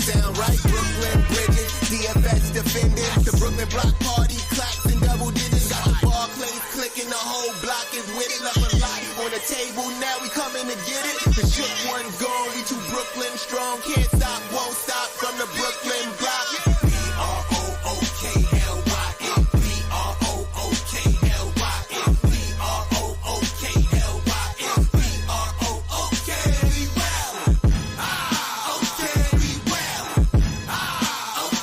sound right. Brooklyn Bridges, DFS defending. The Brooklyn Block Party claps and double digits. Got the Barclays clicking, the whole block is with it. Left a lot on the table, now we coming to get it. The shook one gone, we too Brooklyn strong. Can't stop, won't stop from the Brooklyn block. B-R-O-O-K-L-Y-N. B-R-O-O-K-L-Y-N. B-R-O-O-K-L-Y-N. B-R-O-O-K. We well. Okay, we well.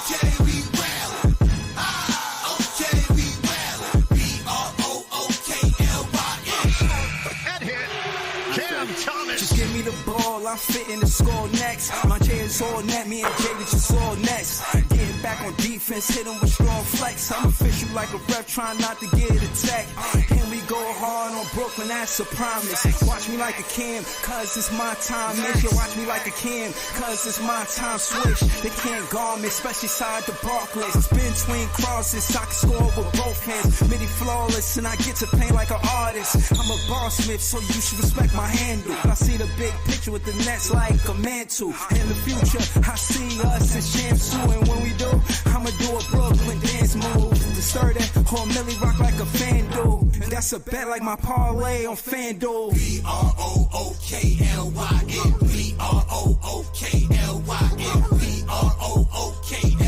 Okay, we well. Okay, we well. B-R-O-O-K-L-Y-N. That hit. Cam Thomas. Just give me the ball, I'm fitting the score next. My J is all net, me and Jada just all next. Getting back on defense, hit him with strong flex. I'm official like a ref, trying not to get attacked. And we go hard on Brooklyn, that's a promise. Watch me like a Cam, cause it's my time. Make you watch me like a Cam, cause it's my time. Switch, they can't guard me, especially side the Barclays. Spin between crosses, I can score with both hands. Midi flawless, and I get to paint like an artist. I'm a boss smith, so you should respect my handle. I see the big picture with the Nets like a mantle. In the future, I see us as champs too. And when we do, I'ma do a Brooklyn dance move. The stir that whole Millie rock like a FanDuel. That's a bet like my parlay on FanDuel. B-R-O-O-K-L-Y-N. B-R-O-O-K-L-Y-N. B-R-O-O-K-L-Y-N.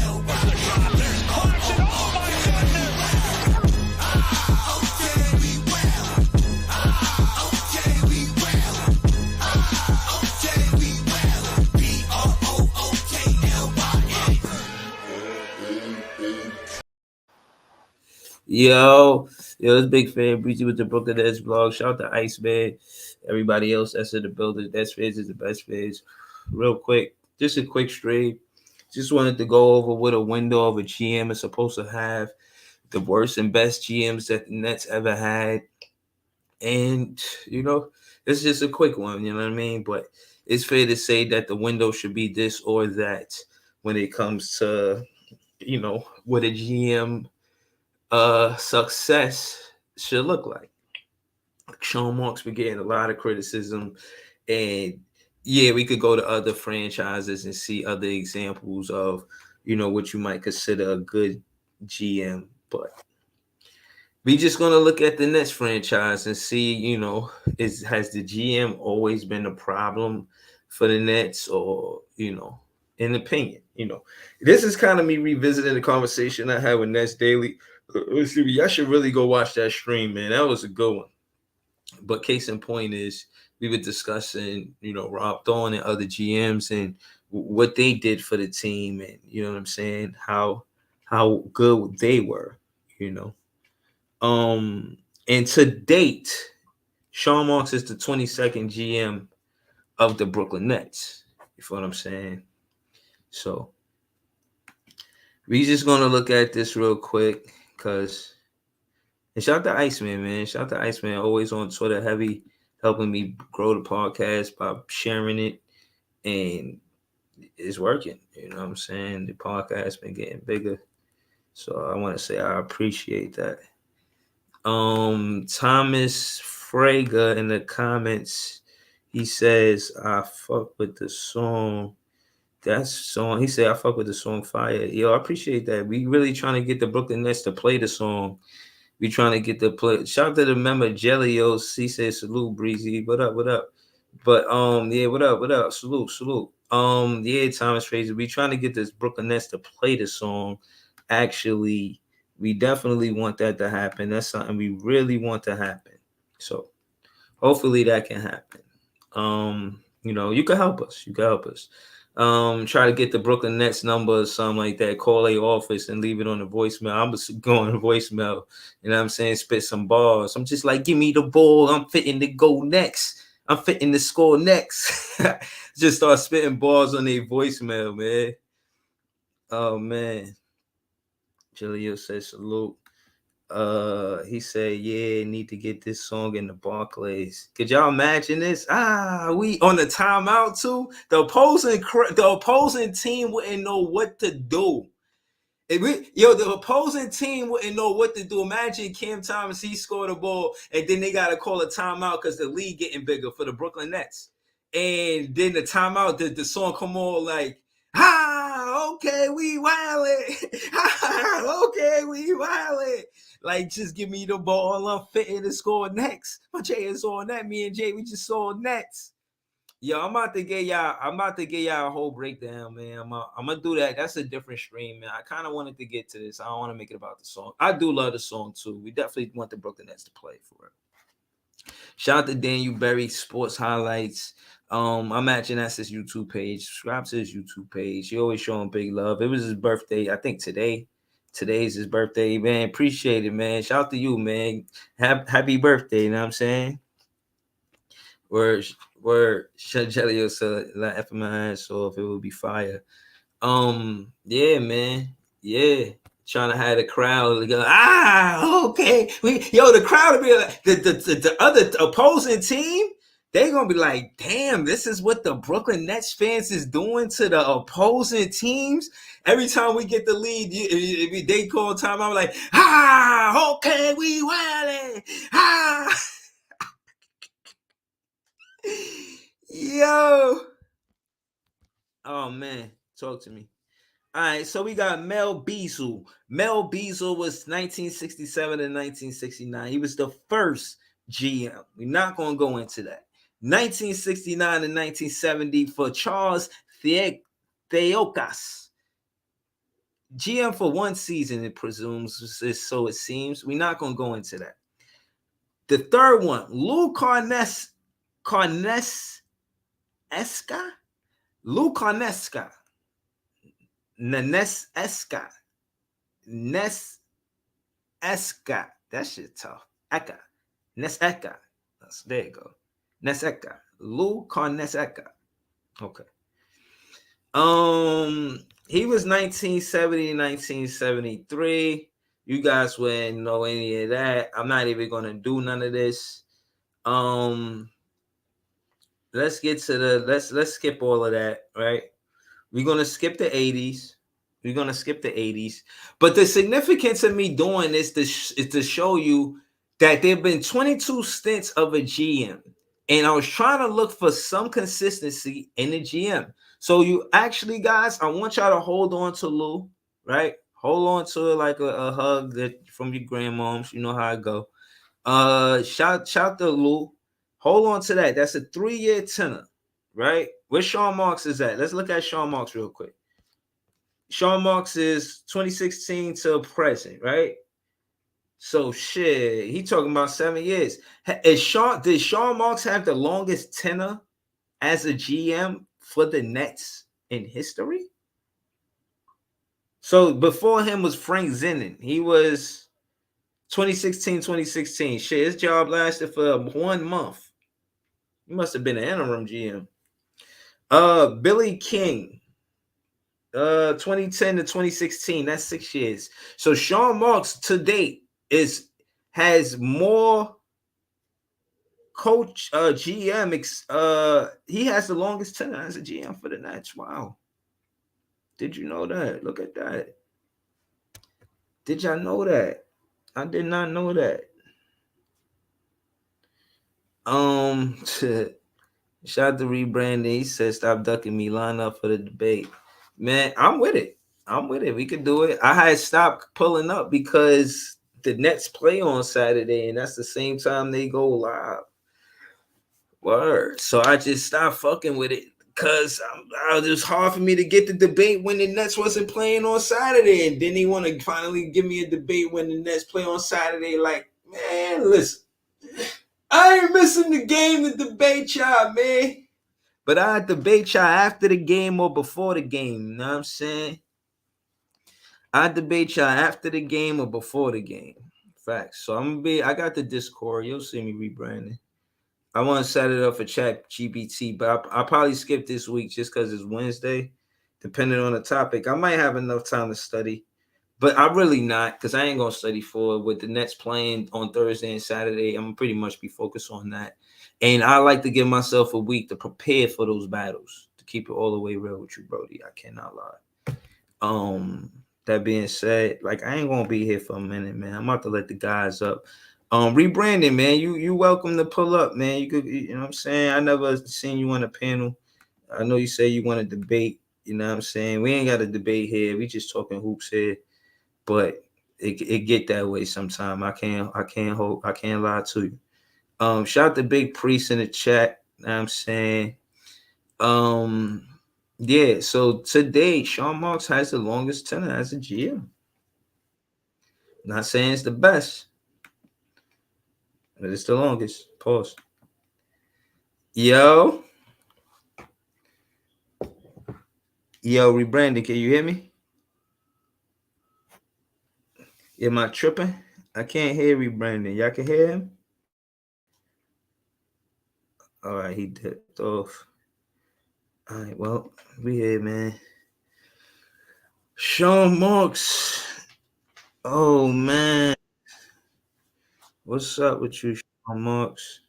Yo, it's Big Fan Breezy with the Brooklyn Nets blog. Shout out to Iceman, everybody else that's in the building. That's fans is the best fans. Real quick, just a quick stream. Just wanted to go over what a window of a GM is supposed to have, the worst and best GMs that the Nets ever had. And, it's just a quick one, you know what I mean? But it's fair to say that the window should be this or that when it comes to, what a GM success should look like. Sean Marks been getting a lot of criticism, and we could go to other franchises and see other examples of what you might consider a good GM, but we just gonna look at the Nets franchise and see has the GM always been a problem for the Nets, or in opinion, this is kind of me revisiting the conversation I had with Nets Daily. Y'all should really go watch that stream, man. That was a good one. But case in point is we were discussing, Rob Thorne and other GMs and what they did for the team, and you know what I'm saying, how good they were, And to date, Sean Marks is the 22nd GM of the Brooklyn Nets. You feel what I'm saying? So we just gonna look at this real quick. And shout out to Iceman, man. Shout out to Iceman, always on Twitter heavy, helping me grow the podcast by sharing it. And it's working. You know what I'm saying? The podcast been getting bigger. So I want to say I appreciate that. Thomas Frager in the comments, he says, I fuck with the song. That song, he said, I fuck with the song Fire. Yo, I appreciate that. We really trying to get the Brooklyn Nets to play the song. We trying to get the play. Shout out to the member Jellios. He said, salute, Breezy. What up? But what up? Salute. Thomas Fraser. We trying to get this Brooklyn Nets to play the song. Actually, we definitely want that to happen. That's something we really want to happen. So hopefully that can happen. You can help us. Try to get the Brooklyn Nets number or something like that. Call their office and leave it on the voicemail. I'm just going to voicemail. You know what I'm saying? Spit some bars. I'm just like, give me the ball. I'm fitting to go next. I'm fitting to score next. Just start spitting bars on their voicemail, man. Oh, man. Julio says salute. He said, need to get this song in the Barclays. Could y'all imagine this? We on the timeout too. The opposing team wouldn't know what to do. The opposing team wouldn't know what to do. Imagine Cam Thomas, he scored a ball, and then they got to call a timeout because the league getting bigger for the Brooklyn Nets. And then the timeout, the song come on like, okay, we wildin'. Okay, we wildin'. Like, just give me the ball. I'm fitting to score next. My Jay is on that. Me and Jay, we just saw next. Yo, I'm about to get y'all a whole breakdown, man. I'm gonna do that. That's a different stream, man. I kind of wanted to get to this. I don't want to make it about the song. I do love the song too. We definitely want the Brooklyn Nets to play for it. Shout out to Daniel Berry Sports Highlights. I'm matching that's his YouTube page. Subscribe to his YouTube page. He always showing big love. It was his birthday, I think today. Today's his birthday, man. Appreciate it, man. Shout out to you, man. Happy birthday, you know what I'm saying? Word, Shangelio said, "La F my ass off, it would be fire." Yeah, man, yeah. Trying to have the crowd go, okay. The crowd will be like, the other opposing team, they're gonna be like, damn, this is what the Brooklyn Nets fans is doing to the opposing teams. Every time we get the lead, they call time. I'm like, okay, we wildin', Yo. Oh man, talk to me. All right, so we got Mel Beasley. Mel Beasley was 1967 to 1969. He was the first GM. We're not going to go into that. 1969 to 1970 for Charles Theokas. GM for one season, it presumes, so it seems. We're not going to go into that. The third one, Lou Carnesca. Lou Carnesca. Neneska. That shit tough. Eka. Neseka. There you go. Neseka. Lou Carnesca. Okay. He was 1970 to 1973. You guys wouldn't know any of that. I'm not even gonna do none of this. Let's get to let's skip all of that, right? We're gonna skip the 80s. But the significance of me doing this is to show you that there have been 22 stints of a GM, and I was trying to look for some consistency in the GM. So you actually, guys, I want y'all to hold on to Lou, right? Hold on to it like a hug that from your grandmoms. You know how it go. Shout to Lou. Hold on to that. That's a 3-year tenor, right? Where Sean Marks is at? Let's look at Sean Marks real quick. Sean Marks is 2016 to present, right? So shit, he talking about 7 years. Did Sean Marks have the longest tenor as a GM for the Nets in history? So before him was Frank Zinnin. He was 2016. Shit, his job lasted for 1 month. He must have been an interim GM. Billy King, 2010 to 2016. That's 6 years. So Sean Marks to date has more coach GM. He has the longest tenure as a GM for the Nets. Wow. Did you know that? Look at that. Did y'all know that? I did not know that. Shout out to Rebranding. He said, "Stop ducking me. Line up for the debate." Man, I'm with it. We could do it. I had stopped pulling up because the Nets play on Saturday, and that's the same time they go live. Word. So I just stopped fucking with it because it was hard for me to get the debate when the Nets wasn't playing on Saturday, and then he want to finally give me a debate when the Nets play on Saturday. Like, man, listen. I ain't missing the game to debate y'all, man. But I debate y'all after the game or before the game. You know what I'm saying? I debate y'all after the game or before the game. Facts. So I got the Discord. You'll see me rebranding. I want to set it up for Chat GPT, but I'll probably skip this week just because it's Wednesday, depending on the topic. I might have enough time to study. But I'm really not, because I ain't going to study for it. With the Nets playing on Thursday and Saturday, I'm pretty much be focused on that. And I like to give myself a week to prepare for those battles, to keep it all the way real with you, Brody. I cannot lie. That being said, like, I ain't going to be here for a minute, man. I'm about to let the guys up. Rebranding, man, you welcome to pull up, man. You could, you know what I'm saying? I never seen you on a panel. I know you say you want to debate. You know what I'm saying? We ain't got a debate here. We just talking hoops here. But it get that way sometime. I can't lie to you. Shout out to Big Priest in the chat. You know what I'm saying? Yeah, so today Sean Marks has the longest tenure as a GM. Not saying it's the best, but it's the longest. Pause. Yo, rebranding. Can you hear me? Am I tripping? I can't hear rebranding. Y'all can hear him? All right, he dipped off. All right, well, we here, man. Sean Marks. Oh, man. What's up with you, Sean Marks?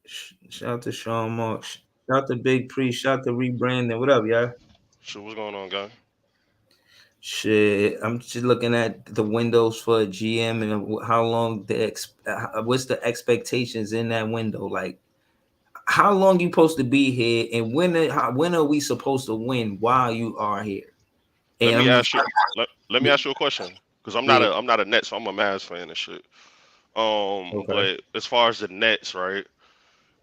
Shout out to Sean Marks. Shout out to Big Priest. Shout out to rebranding. What up, y'all? Shit, what's going on, guy? Shit, I'm just looking at the windows for a GM and how long what's the expectations in that window? Like, how long you supposed to be here, and when are we supposed to win while you are here? And Let me ask you a question, because I'm not a Nets, so I'm a Mavs fan and shit. Okay. But as far as the Nets, right?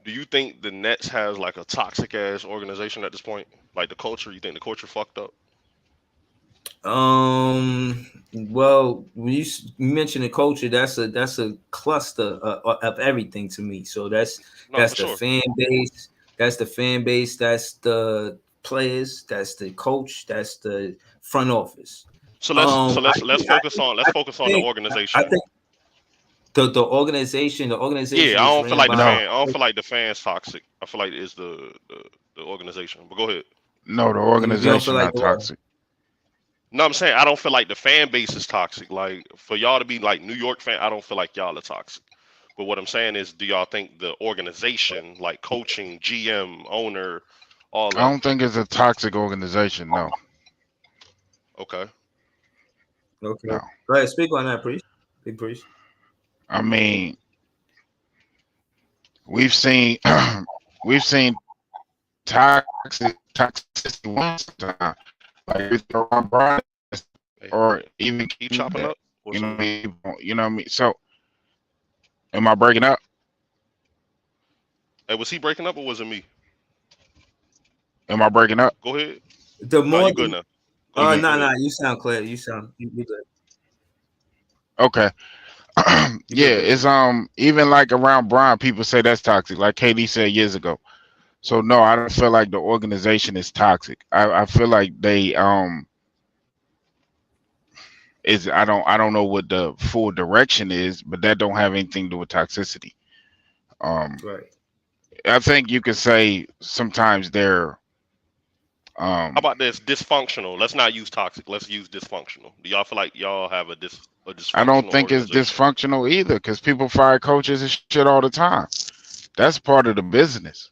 Do you think the Nets has like a toxic ass organization at this point? Like the culture, you think the culture fucked up? Well, when you mention the culture, that's a cluster of everything to me. So that's the fan base, that's the players, that's the coach, that's the front office. So let's focus on the organization. I think the organization. Yeah, I don't feel like the fans toxic. I feel like it's the organization. But go ahead. No, the organization not toxic. No, I'm saying I don't feel like the fan base is toxic. Like for y'all to be like New York fan, I don't feel like y'all are toxic. But what I'm saying is, do y'all think the organization, like coaching, GM, owner, all that? I don't think it's a toxic organization. No. Okay. No. Go ahead, speak on that, Priest. Big Priest. I mean, we've seen toxicity once time. Like with Brian, or even keep chopping up. You know what I mean? So, am I breaking up? Hey, was he breaking up or was it me? Am I breaking up? Go ahead. You good now. No, you sound clear. You good. Okay. Yeah, it's even like around Brian, people say that's toxic, like KD said years ago. So no, I don't feel like the organization is toxic. I feel like they I don't know what the full direction is, but that don't have anything to do with toxicity. Right. I think you could say sometimes they're how about this? Dysfunctional. Let's not use toxic. Let's use dysfunctional. Do y'all feel like y'all have a dysfunctional? I don't think it's dysfunctional either, because people fire coaches and shit all the time. That's part of the business.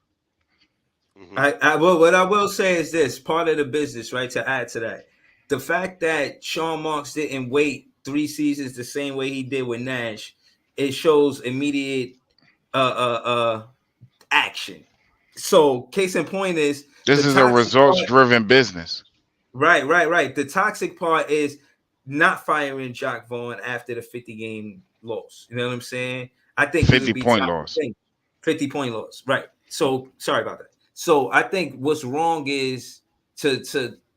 Mm-hmm. What I will say is this: part of the business, right? To add to that, the fact that Sean Marks didn't wait 3 seasons the same way he did with Nash, it shows immediate action. So, case in point is this is a results-driven business. Right. The toxic part is not firing Jacque Vaughn after the 50-game loss. You know what I'm saying? I think 50-point loss. 50-point loss. Right. So sorry about that. So I think what's wrong is to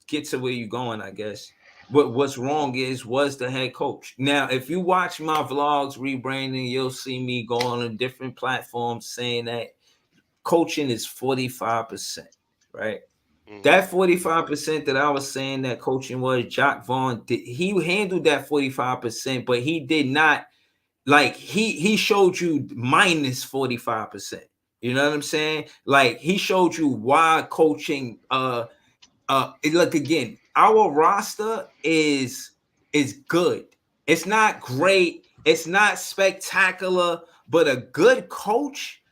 get to where you're going, I guess. What's wrong was the head coach. Now, if you watch my vlogs rebranding, you'll see me go on a different platform saying that coaching is 45%, right? Mm-hmm. That 45% that I was saying that coaching was, Jacque Vaughn he handled that 45%, but he did not, like, he showed you minus 45%. You know what I'm saying? Like, he showed you why coaching look, again, our roster is good. It's not great, it's not spectacular, but a good coach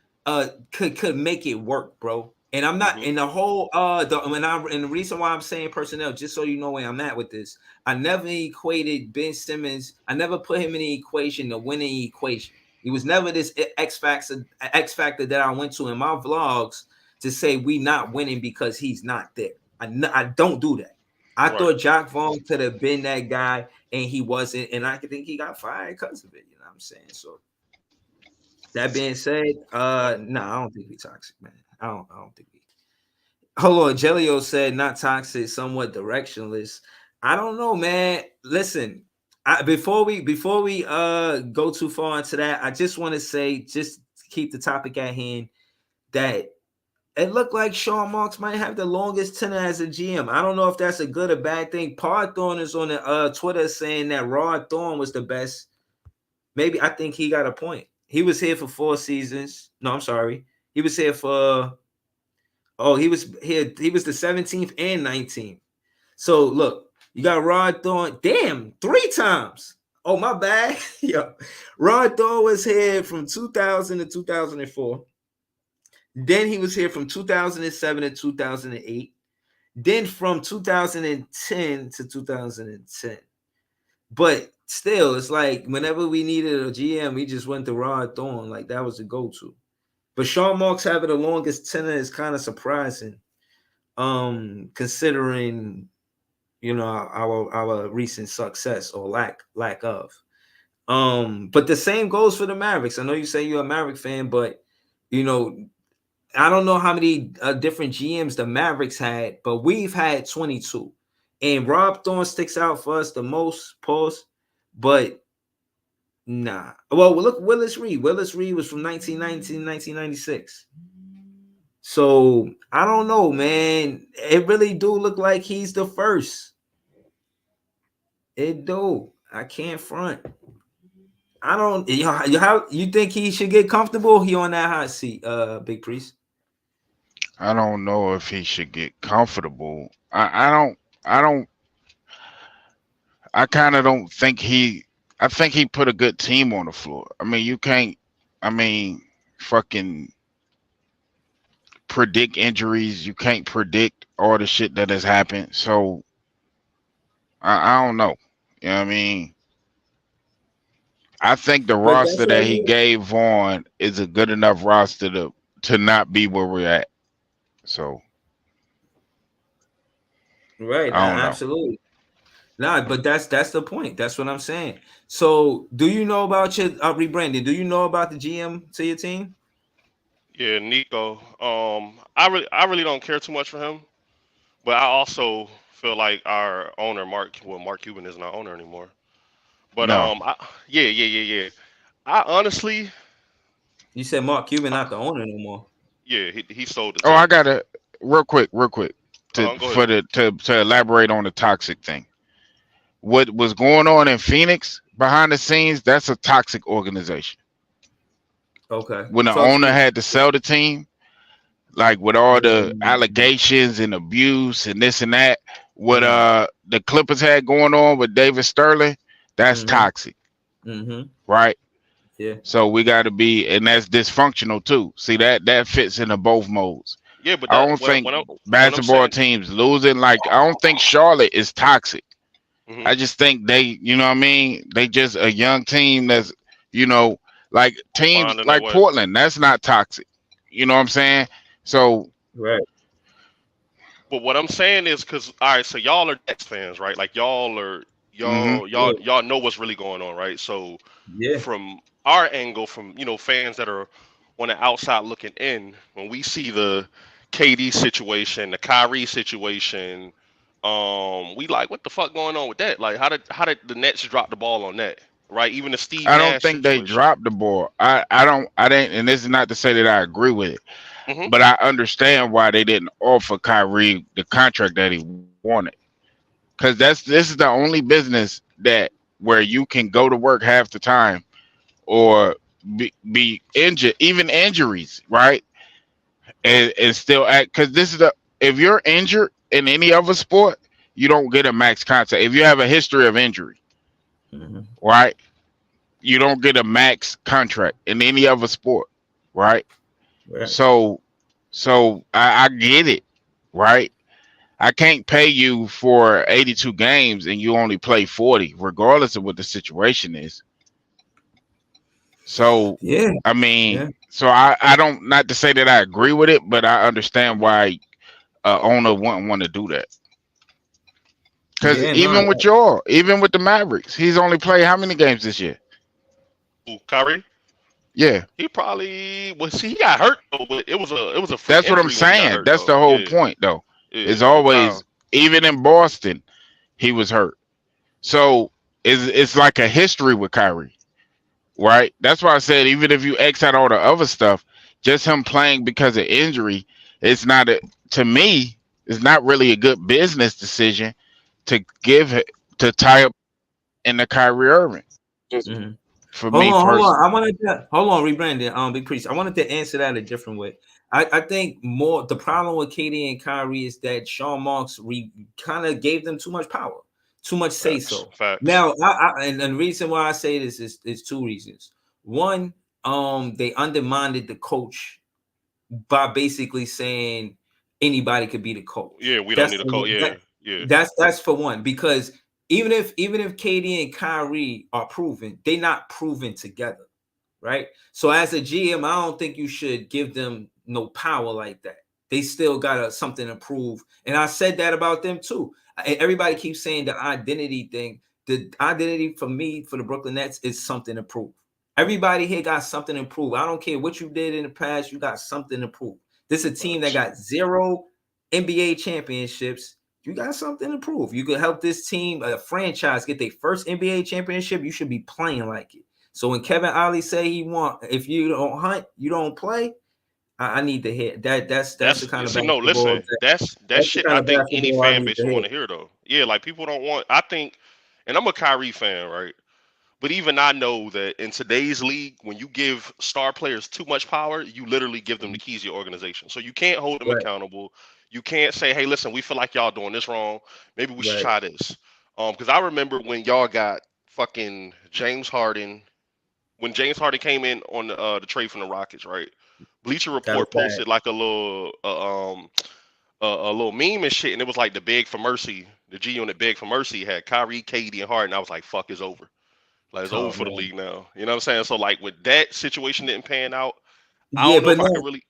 could make it work, bro. And I'm not in the whole and the reason why I'm saying personnel, just so you know where I'm at with this, I never equated Ben Simmons, I never put him in the equation, the winning equation. He was never this X factor that I went to in my vlogs to say we not winning because he's not there. I don't do that. I thought Jacque Vaughn could have been that guy, and he wasn't, and I think he got fired because of it. You know what I'm saying? So that being said, I don't think we toxic, man. I don't think we. Hold on, Jelio said not toxic, somewhat directionless. I don't know, man. Listen, before we go too far into that, I just want to say, just keep the topic at hand, that it looked like Sean Marks might have the longest tenure as a GM. I don't know if that's a good or bad thing. Pod Thorne is on the Twitter saying that Rod Thorne was the best. Maybe I think he got a point. He was here for 4 seasons. No, I'm sorry. He was here for he was here. He was the 17th and 19th. So look, you got Rod Thorne. Damn, 3 times. Oh, my bad. Yo, Rod Thorne was here from 2000 to 2004. Then he was here from 2007 to 2008. Then from 2010 to 2010. But still, it's like whenever we needed a GM, we just went to Rod Thorne. Like that was the go-to. But Sean Marks having the longest tenure is kind of surprising, considering our recent success or lack of. But the same goes for the Mavericks. I know you say you're a Maverick fan, but I don't know how many different GMs the Mavericks had, but we've had 22. And Rod Thorne sticks out for us the most, but nah. Well, look, Willis Reed. Willis Reed was from 1990 to 1996. So I don't know, man. It really do look like he's the first. It do. I can't front. I don't. How you think he should get comfortable? He on that hot seat, Big Priest. I don't know if he should get comfortable. I kind of don't think I think he put a good team on the floor. I mean, you can't, fucking predict injuries. You can't predict all the shit that has happened. So I don't know. You know what I mean? I think the roster that he gave Vaughn is a good enough roster to not be where we're at. So, right, absolutely. Nah, but that's the point. That's what I'm saying. So, do you know about your rebranding? Do you know about the GM to your team? Yeah, Nico. I really don't care too much for him, but I also feel like our owner, Mark Cuban isn't our owner anymore. But no. Yeah. I honestly. You said Mark Cuban not the owner anymore. Yeah, he sold it. Oh, I got it real quick to elaborate on the toxic thing. What was going on in Phoenix behind the scenes, that's a toxic organization. Okay. When the owner had to sell the team, like with all the allegations and abuse and this and that, what the Clippers had going on with David Sterling, that's toxic. Right? Yeah. So we got to be, and that's dysfunctional too. See that fits into both modes. Yeah, but I don't think basketball teams losing. Like I don't think Charlotte is toxic. I just think they, you know what I mean. They just a young team that's, like teams like Portland. That's not toxic. You know what I'm saying? So right. But what I'm saying is, because all right, so y'all are Nets fans, right? Like y'all know what's really going on, right? So from our angle, from fans that are on the outside looking in, when we see the KD situation, the Kyrie situation, we like, what the fuck going on with that? Like, how did the Nets drop the ball on that, right? Even the Steve Nash I don't think they dropped the ball. I didn't, and this is not to say that I agree with it, but I understand why they didn't offer Kyrie the contract that he wanted. Because this is the only business that where you can go to work half the time or be injured, even injuries, right? And still act, because if you're injured in any other sport, you don't get a max contract. If you have a history of injury, right? You don't get a max contract in any other sport, right? So I get it, right? I can't pay you for 82 games and you only play 40, regardless of what the situation is. So, I mean, So I don't, not to say that I agree with it, but I understand why owner wouldn't want to do that. Because Yeah, no, even with the Mavericks, he's only played how many games this year? Who, Kyrie? Yeah, He probably he got hurt though, but it was a freak that's what I'm injury when he got saying. hurt That's though. the whole Yeah, point, though. yeah, It's he was down. always, even in Boston, he was hurt. So it's like a history with Kyrie, right? That's why I said even if you X out all the other stuff, just him playing because of injury, it's not a, to me, it's not really a good business decision to give it to tie up in the Kyrie Irving. Just mhm. for Hold me on, hold on. personally. I wanted to hold on, rebranding. Big priest. I wanted to answer that a different way. I think more the problem with KD and Kyrie is that Sean Marks kind of gave them too much power, too much say Facts, so. facts. Now, and the reason why I say this is two reasons. One, they undermined the coach by basically saying anybody could be the coach. Yeah, we don't need a coach. Yeah, yeah. That's for one, because even if KD and Kyrie are proven, they're not proven together, right? So as a GM, I don't think you should give them no power like that. They still got something to prove, and I said that about them too. Everybody keeps saying the identity thing. The identity for me for the Brooklyn Nets is something to prove. Everybody here got something to prove. I don't care what you did in the past, you got something to prove. This is a team that Facts. got 0 NBA championships. You got something to prove. You could help this team, a franchise, get their first NBA championship. You should be playing like it. So when Kevin Ollie say he want, if you don't hunt, you don't play. I need to hear that. That's That's the kind of see, no, basketball. listen, that's That's the shit kind I of think any basketball I fan need base to would hear. want to hear though. Yeah, like people don't want I think, and I'm a Kyrie fan, right? But even I know that in today's league, when you give star players too much power, you literally give them the keys to your organization. So you can't hold them Right, accountable. You can't say, "Hey, listen, we feel like y'all doing this wrong. Maybe we should right. try this." Because I remember when y'all got fucking James Harden, when James Harden came in on the trade from the Rockets, right? Bleacher That was Report bad. posted like a little meme and shit, and it was like the beg for mercy. The G Unit beg for mercy had Kyrie, KD, and Harden. I was like, "Fuck, it's over." Like it's over Oh for the man. league now. You know what I'm saying? So like with that situation didn't pan out, I Yeah, don't know but if I no. could really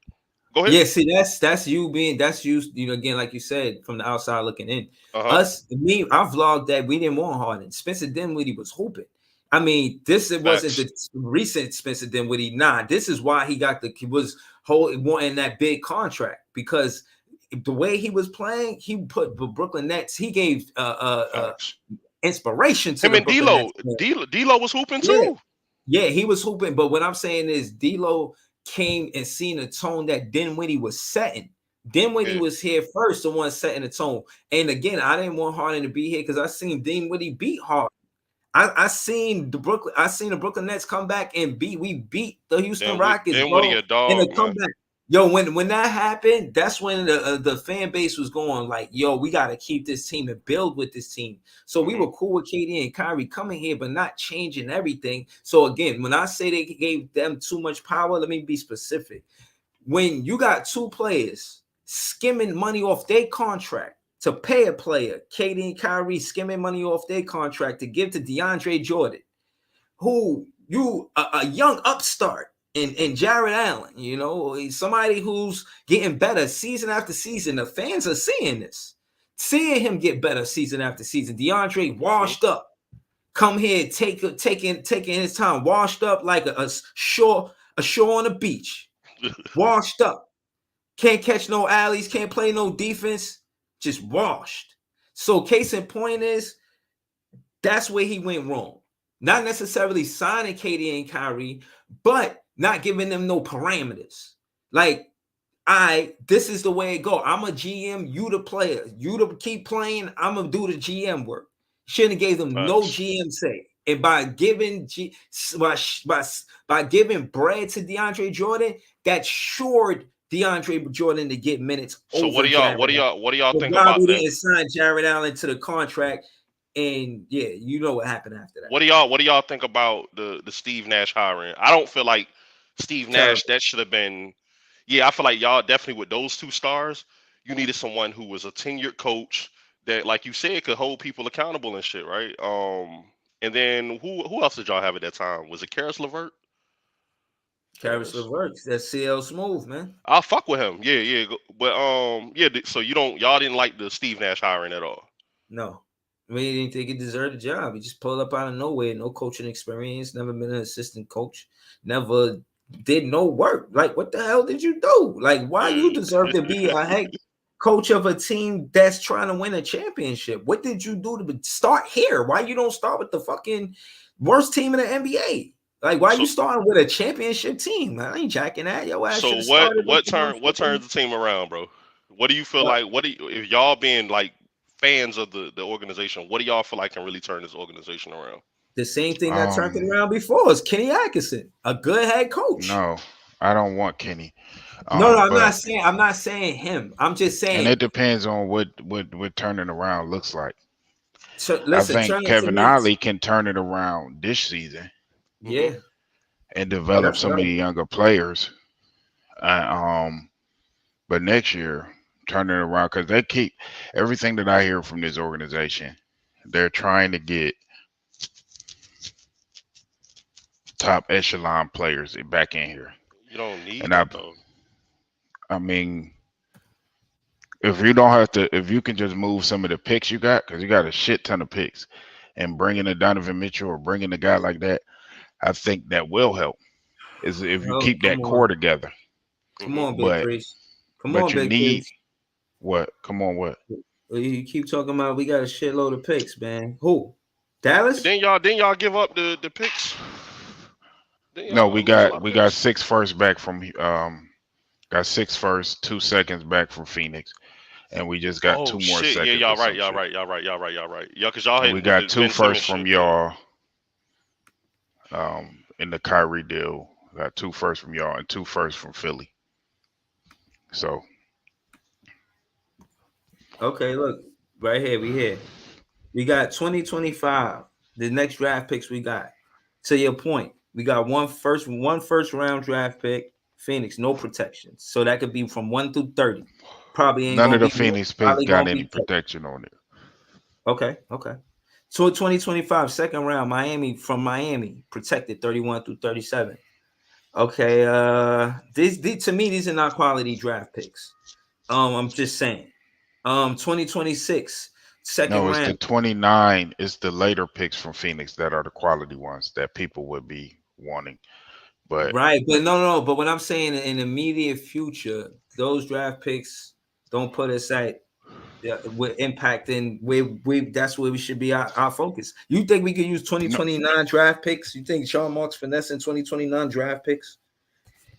go ahead. Yeah, see, that's you, again, like you said, from the outside looking in. Uh-huh. I vlogged that we didn't want Harden. Spencer Dinwiddie was hooping. I mean, it wasn't Facts. the recent Spencer Dinwiddie. Nah, this is why he was wanting that big contract, because the way he was playing, he put the Brooklyn Nets. He gave Facts. inspiration to Him the and Brooklyn D'Lo. Nets, man. D'Lo was hooping Yeah, too. yeah, he was hooping, but what I'm saying is D'Lo came and seen the tone that Dinwiddie was setting. Dinwiddie Yeah. was here first, the one setting the tone. And again, I didn't want Harden to be here because I seen Dinwiddie beat Harden. I seen the Brooklyn Nets come back and we beat the Houston Rockets, Dinwiddie bro. a In the dog, man. comeback. Yo, when that happened, that's when the fan base was going like, yo, we got to keep this team and build with this team. So we Hmm. were cool with KD and Kyrie coming here, but not changing everything. So again, when I say they gave them too much power, let me be specific. When you got two players skimming money off their contract to pay a player, KD and Kyrie skimming money off their contract to give to DeAndre Jordan, who a young upstart in Jared Allen, somebody who's getting better season after season. The fans are seeing this, seeing him get better season after season. DeAndre Hmm. washed up, come here, taking his time, washed up like a shore on the beach, washed up. Can't catch no alleys, can't play no defense, just washed. So case in point is that's where he went wrong. Not necessarily signing KD and Kyrie, but not giving them no parameters. Like, this is the way it go. I'm a GM, you the player. You to keep playing, I'm gonna do the GM work. Shouldn't have gave them no Facts. GM say. And by giving by giving bread to DeAndre Jordan, that shored DeAndre Jordan to get minutes So over Jared Allen. what do y'all But think why about we then? didn't sign Jared Allen to the contract? And yeah, you know what happened after that. What do y'all think about the Steve Nash hiring? I don't feel like Steve Nash, Terrible. that should have been. Yeah, I feel like y'all definitely with those two stars, you needed someone who was a tenured coach that, like you said, could hold people accountable and shit, right? And then who else did y'all have at that time? Was it Karis LeVert? Karis LeVert, that's CL Smooth, man. I'll fuck with him. Yeah. But yeah. So y'all didn't like the Steve Nash hiring at all. No. I mean, he didn't think he deserved the job. He just pulled up out of nowhere, no coaching experience, never been an assistant coach, never did no work. Like, what the hell did you do? Like, why you deserve to be a head coach of a team that's trying to win a championship? What did you do to start here? Why you don't start with the fucking worst team in the NBA? Like, why you starting with a championship team? I ain't jacking that. Yo, so what turns the team around, bro? What do you feel like? If y'all being like fans of the organization, what do y'all feel like can really turn this organization around? The same thing that turned it around before is Kenny Atkinson, a good head coach. No, I don't want Kenny. No, I'm not saying him. I'm just saying. And it depends on what turning around looks like. So, listen, I think Kevin Ollie can turn it around this season. Yeah. And develop some of the younger players. But next year, turn it around, because they keep everything that I hear from this organization. They're trying to get top echelon players back in here. You don't need that, though. I mean, if you can just move some of the picks you got, because you got a shit ton of picks, and bringing a Donovan Mitchell or bringing a guy like that, I think that will help. Is if you keep that core together. Come on, Big Priest. Come on, Big Priest. What? Come on, what? You keep talking about we got a shitload of picks, man. Who? Dallas? Didn't y'all give up the picks? No, we got 6 firsts back from got 6 firsts, 2 seconds back from Phoenix, and we just got 2 more seconds. Yeah, y'all right. Yeah, because y'all had we got 2 firsts from y'all. In the Kyrie deal, got 2 firsts from y'all and 2 firsts from Philly. So. Okay, look right here. We got 2025. The next draft picks we got. To your point, we got one first round draft pick. Phoenix, no protections, so that could be from 1 through 30. Probably ain't none of the Phoenix picks got any protection on it. Okay. So 2025 second round, Miami protected 31 through 37. Okay, these to me, these are not quality draft picks. I'm just saying. 2026 second round. No, it's the 29. It's the later picks from Phoenix that are the quality ones that people would be wanting. But right, but no. But what I'm saying in the immediate future, those draft picks don't put us at with impacting we that's where we should be our focus. You think we could use 2029 draft picks? You think Sean Marks finessing 2029 draft picks?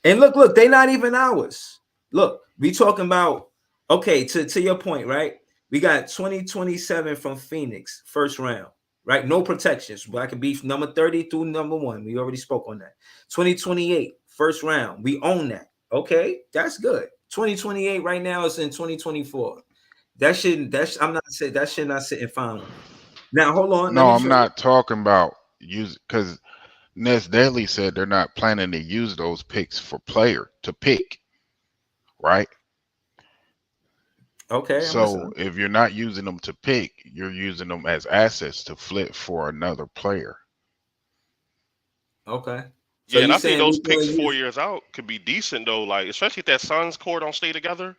And look, they not even ours. Look, we talking about to your point, right? We got 2027 from Phoenix, first round. Right, no protections. Black and Beef number 30 through number 1. We already spoke on that. 2028, first round. We own that. Okay, that's good. 2028 right now is in 2024. I'm not saying that should not sit and fine. Now hold on. No, I'm not talking about use because Ness Daly said they're not planning to use those picks for player to pick, right? Okay. So if you're not using them to pick, you're using them as assets to flip for another player. Okay. So yeah, and I think those picks 4 years out could be decent though. Like especially if that Suns core don't stay together,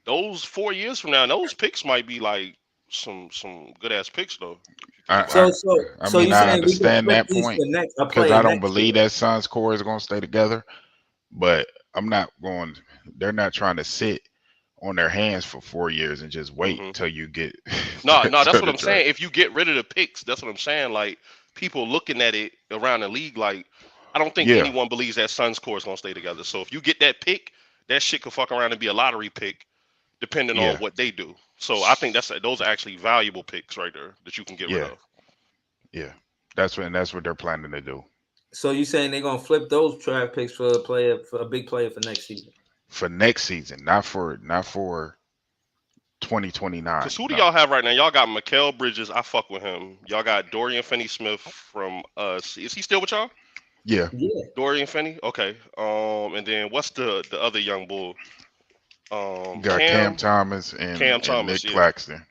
those 4 years from now, those picks might be like some good ass picks though. I understand that point because I don't believe that Suns core is going to stay together, but they're not trying to sit on their hands for 4 years and just wait until you get no that's what I'm saying. If you get rid of the picks, that's what I'm saying. Like people looking at it around the league, like I don't think anyone believes that Suns core is gonna stay together. So if you get that pick, that shit could fuck around and be a lottery pick depending on what they do. So I think those are actually valuable picks right there that you can get rid of. Yeah, that's what they're planning to do. So you saying they're gonna flip those draft picks for a big player for next season? For next season, not for 2029. Because who do y'all have right now? Y'all got Mikal Bridges. I fuck with him. Y'all got Dorian Finney-Smith from us. Is he still with y'all? Yeah. Dorian Finney? Okay. And then what's the other young bull? You got Cam Thomas and Nick Claxton.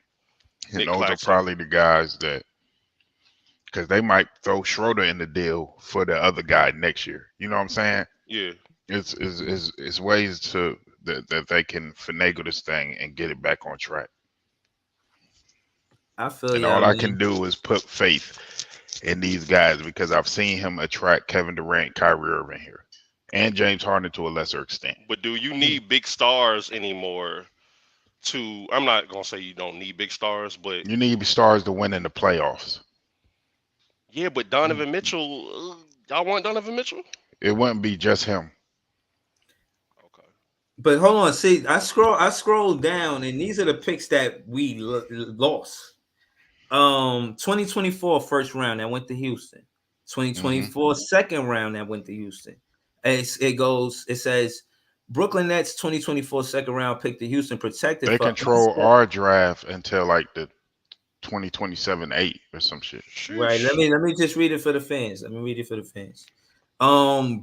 And those are probably the guys that because they might throw Schroeder in the deal for the other guy next year. You know what I'm saying? Yeah. It's ways to that they can finagle this thing and get it back on track. I feel And y'all, all I man. can do is put faith in these guys because I've seen him attract Kevin Durant, Kyrie Irving here, and James Harden to a lesser extent. But do you need big stars anymore? I'm not gonna say you don't need big stars, but You need stars to win in the playoffs. yeah, but Donovan Mitchell, y'all want Donovan Mitchell? It wouldn't be just him. Okay. But hold on, see, I scrolled down, and these are the picks that we lost. 2024 first round that went to Houston. 2024 second round that went to Houston. It says Brooklyn Nets 2024 second round pick to Houston protected. They for control our draft until like the 2027 8 or some shit. Right. Let me just read it for the fans.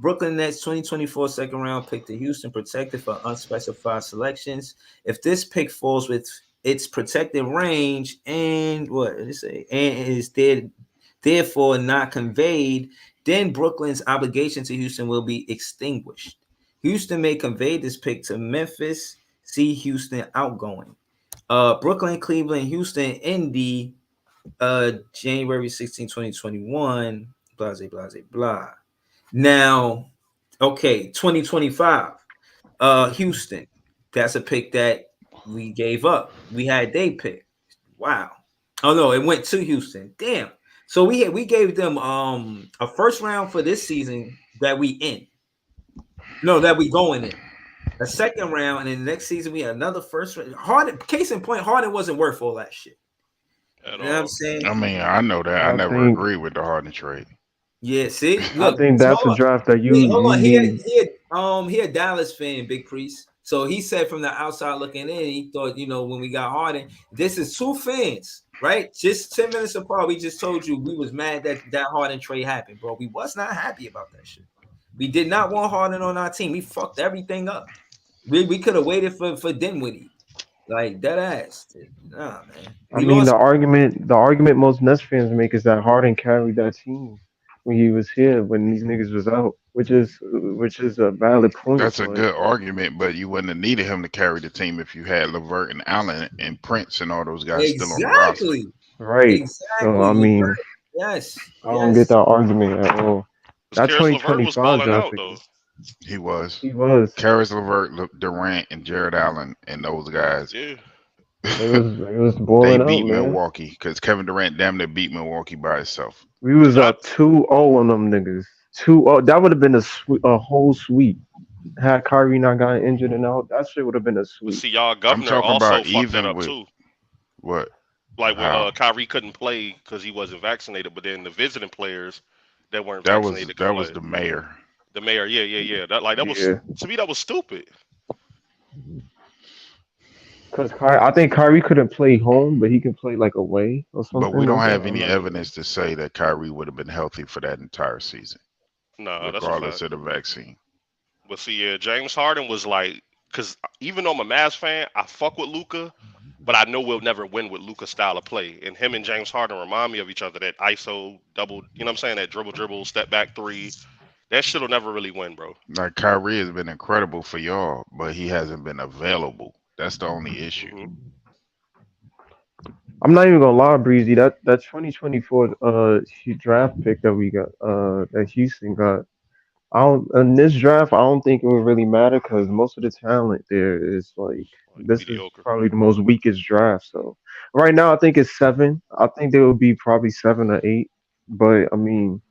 Brooklyn Nets 2024 second round pick to Houston protected for unspecified selections. If this pick falls with its protected range and what did it say? And is therefore not conveyed, then Brooklyn's obligation to Houston will be extinguished. Houston may convey this pick to Memphis. See Houston outgoing. Brooklyn, Cleveland, Houston, Indy, January 16, 2021, blah, blah, blah, blah. Now, okay, 2025, Houston. That's a pick that we gave up. We had they pick. Wow. Oh no, it went to Houston. Damn. So we gave them a first round for this season that we in. No, that we going in. A second round, and then the next season we had another first round. Harden, case in point, Harden wasn't worth all that shit. You know what I'm saying? I mean, I know that. I never agree with the Harden trade. Yeah, see, look, I think that's a draft that you need. He a Dallas fan, Big Priest. So he said from the outside looking in, he thought, when we got Harden, this is two fans, right? Just 10 minutes apart. We just told you we was mad that Harden trade happened, bro. We was not happy about that shit. We did not want Harden on our team. We fucked everything up. We could have waited for Dinwiddie. Like that ass. Nah, man. I mean, the argument most Nets fans make is that Harden carried that team when he was here, when these niggas was out, which is a valid point. That's a good argument, but you wouldn't have needed him to carry the team if you had LeVert and Allen and Prince and all those guys still on the roster. Right. Exactly. So I mean, yes. I don't get that argument at all. That Caris LeVert was balling out though. He was. Caris LeVert, Durant, and Jared Allen, and those guys. Yeah. It was boiling They beat out, Milwaukee because Kevin Durant damn near beat Milwaukee by himself. We was up 2-0 on them niggas. 2-0. That would have been a whole sweep. Had Kyrie not gotten injured and out, that shit would have been a sweep. See, y'all governor also fucked that up too. What? Like when Kyrie couldn't play because he wasn't vaccinated, but then the visiting players that weren't vaccinated. That was the mayor. The mayor, yeah. That was to me that was stupid. Because I think Kyrie couldn't play home, but he can play like away or something. But we don't have any evidence to say that Kyrie would have been healthy for that entire season. No, regardless of the vaccine. But see, James Harden was like, because even though I'm a Mavs fan, I fuck with Luka, but I know we'll never win with Luka's style of play. And him and James Harden remind me of each other. That ISO double, you know what I'm saying? That dribble, step back three. That shit'll never really win, bro. Like Kyrie has been incredible for y'all, but he hasn't been available. That's the only issue. Mm-hmm. I'm not even gonna lie, Breezy. That 2024 draft pick that we got, that Houston got. In this draft, I don't think it would really matter because most of the talent there is like this mediocre. Is probably the most weakest draft. So right now, I think it's 7. I think there will be probably 7 or 8. But I mean,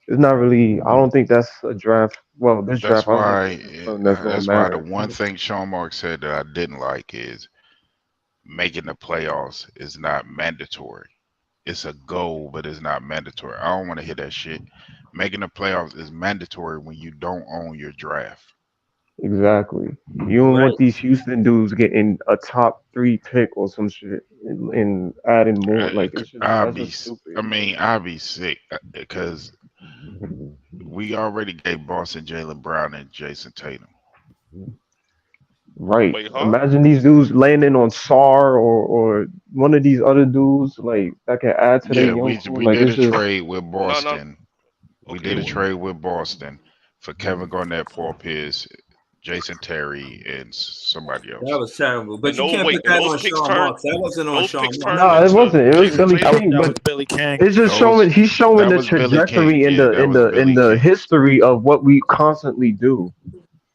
it's not really. I don't think that's a draft. Well, this that's draft. Why. That's why the one thing Sean Mark said that I didn't like is making the playoffs is not mandatory. It's a goal, but it's not mandatory. I don't want to hear that shit. Making the playoffs is mandatory when you don't own your draft. Exactly. You don't want these Houston dudes getting a top 3 pick or some shit and adding more. Like I'd be sick because we already gave Boston Jaylen Brown and Jason Tatum. Right. Wait, huh? Imagine these dudes landing on Sar or one of these other dudes like that can add to their young we did a trade with Boston. We did a trade with Boston for Kevin Garnett, Paul Pierce, Jason Terry, and somebody else. That was terrible. But And you can't wait, put and that those on picks Sean turned. Marks. That wasn't on Those Sean picks Marks. turned No, it into wasn't. It was Jason Billy Tatum. King, That was but Billy King. it's just Those- showing. He's showing that the was Billy trajectory King. in Yeah, the that in was the Billy in the King. history of what we constantly do.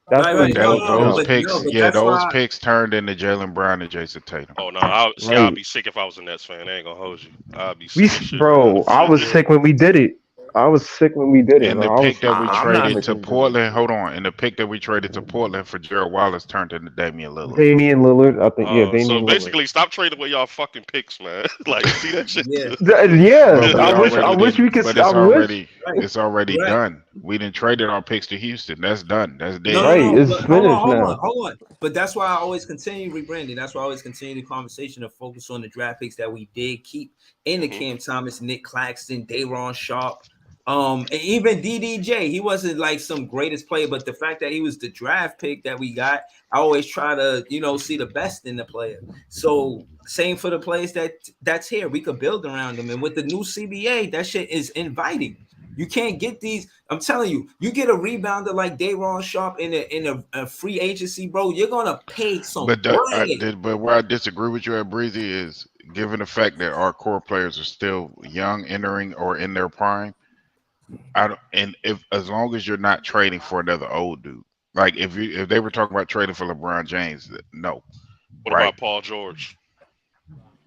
That's Right, what right. he's That, No, showing. no, those Now. picks, but yeah, that's those why. picks turned into Jalen Brown and Jason Tatum. Oh no, I'd Right. be sick if I was a Nets fan. I ain't gonna hold you. I'd be We, sick as shit. bro, I was sick when we did it. I was sick when we did it, And the bro. pick that we I'm not- traded to Portland, hold on, and the pick that we traded to Portland for Gerald Wallace turned into Damian Lillard. Damian Lillard, I think. Yeah, So Damian Lillard. basically, stop trading with y'all fucking picks, man. Like, see that shit? Yeah. Yeah, But we I wish already we did- could. But I wish. it's already Right. done. We didn't trade our picks to Houston. That's done. That's dead. No, Right, no, no. it's But finished now. hold on. But that's why I always continue rebranding. That's why I always continue the conversation to focus on the draft picks that we did keep in the Cam Thomas, Nick Claxton, Day'Ron Sharp, and even DDJ. He wasn't like some greatest player, but the fact that he was the draft pick that we got, I always try to, see the best in the player. So same for the players that's here. We could build around them. And with the new CBA, that shit is inviting. You can't get these. I'm telling you, you get a rebounder like Day'Ron Sharp in a free agency, bro. You're gonna pay some But bread. but where I disagree with you at Breezy is given the fact that our core players are still young, entering or in their prime. If as long as you're not trading for another old dude, like if they were talking about trading for LeBron James, no. What about Paul George?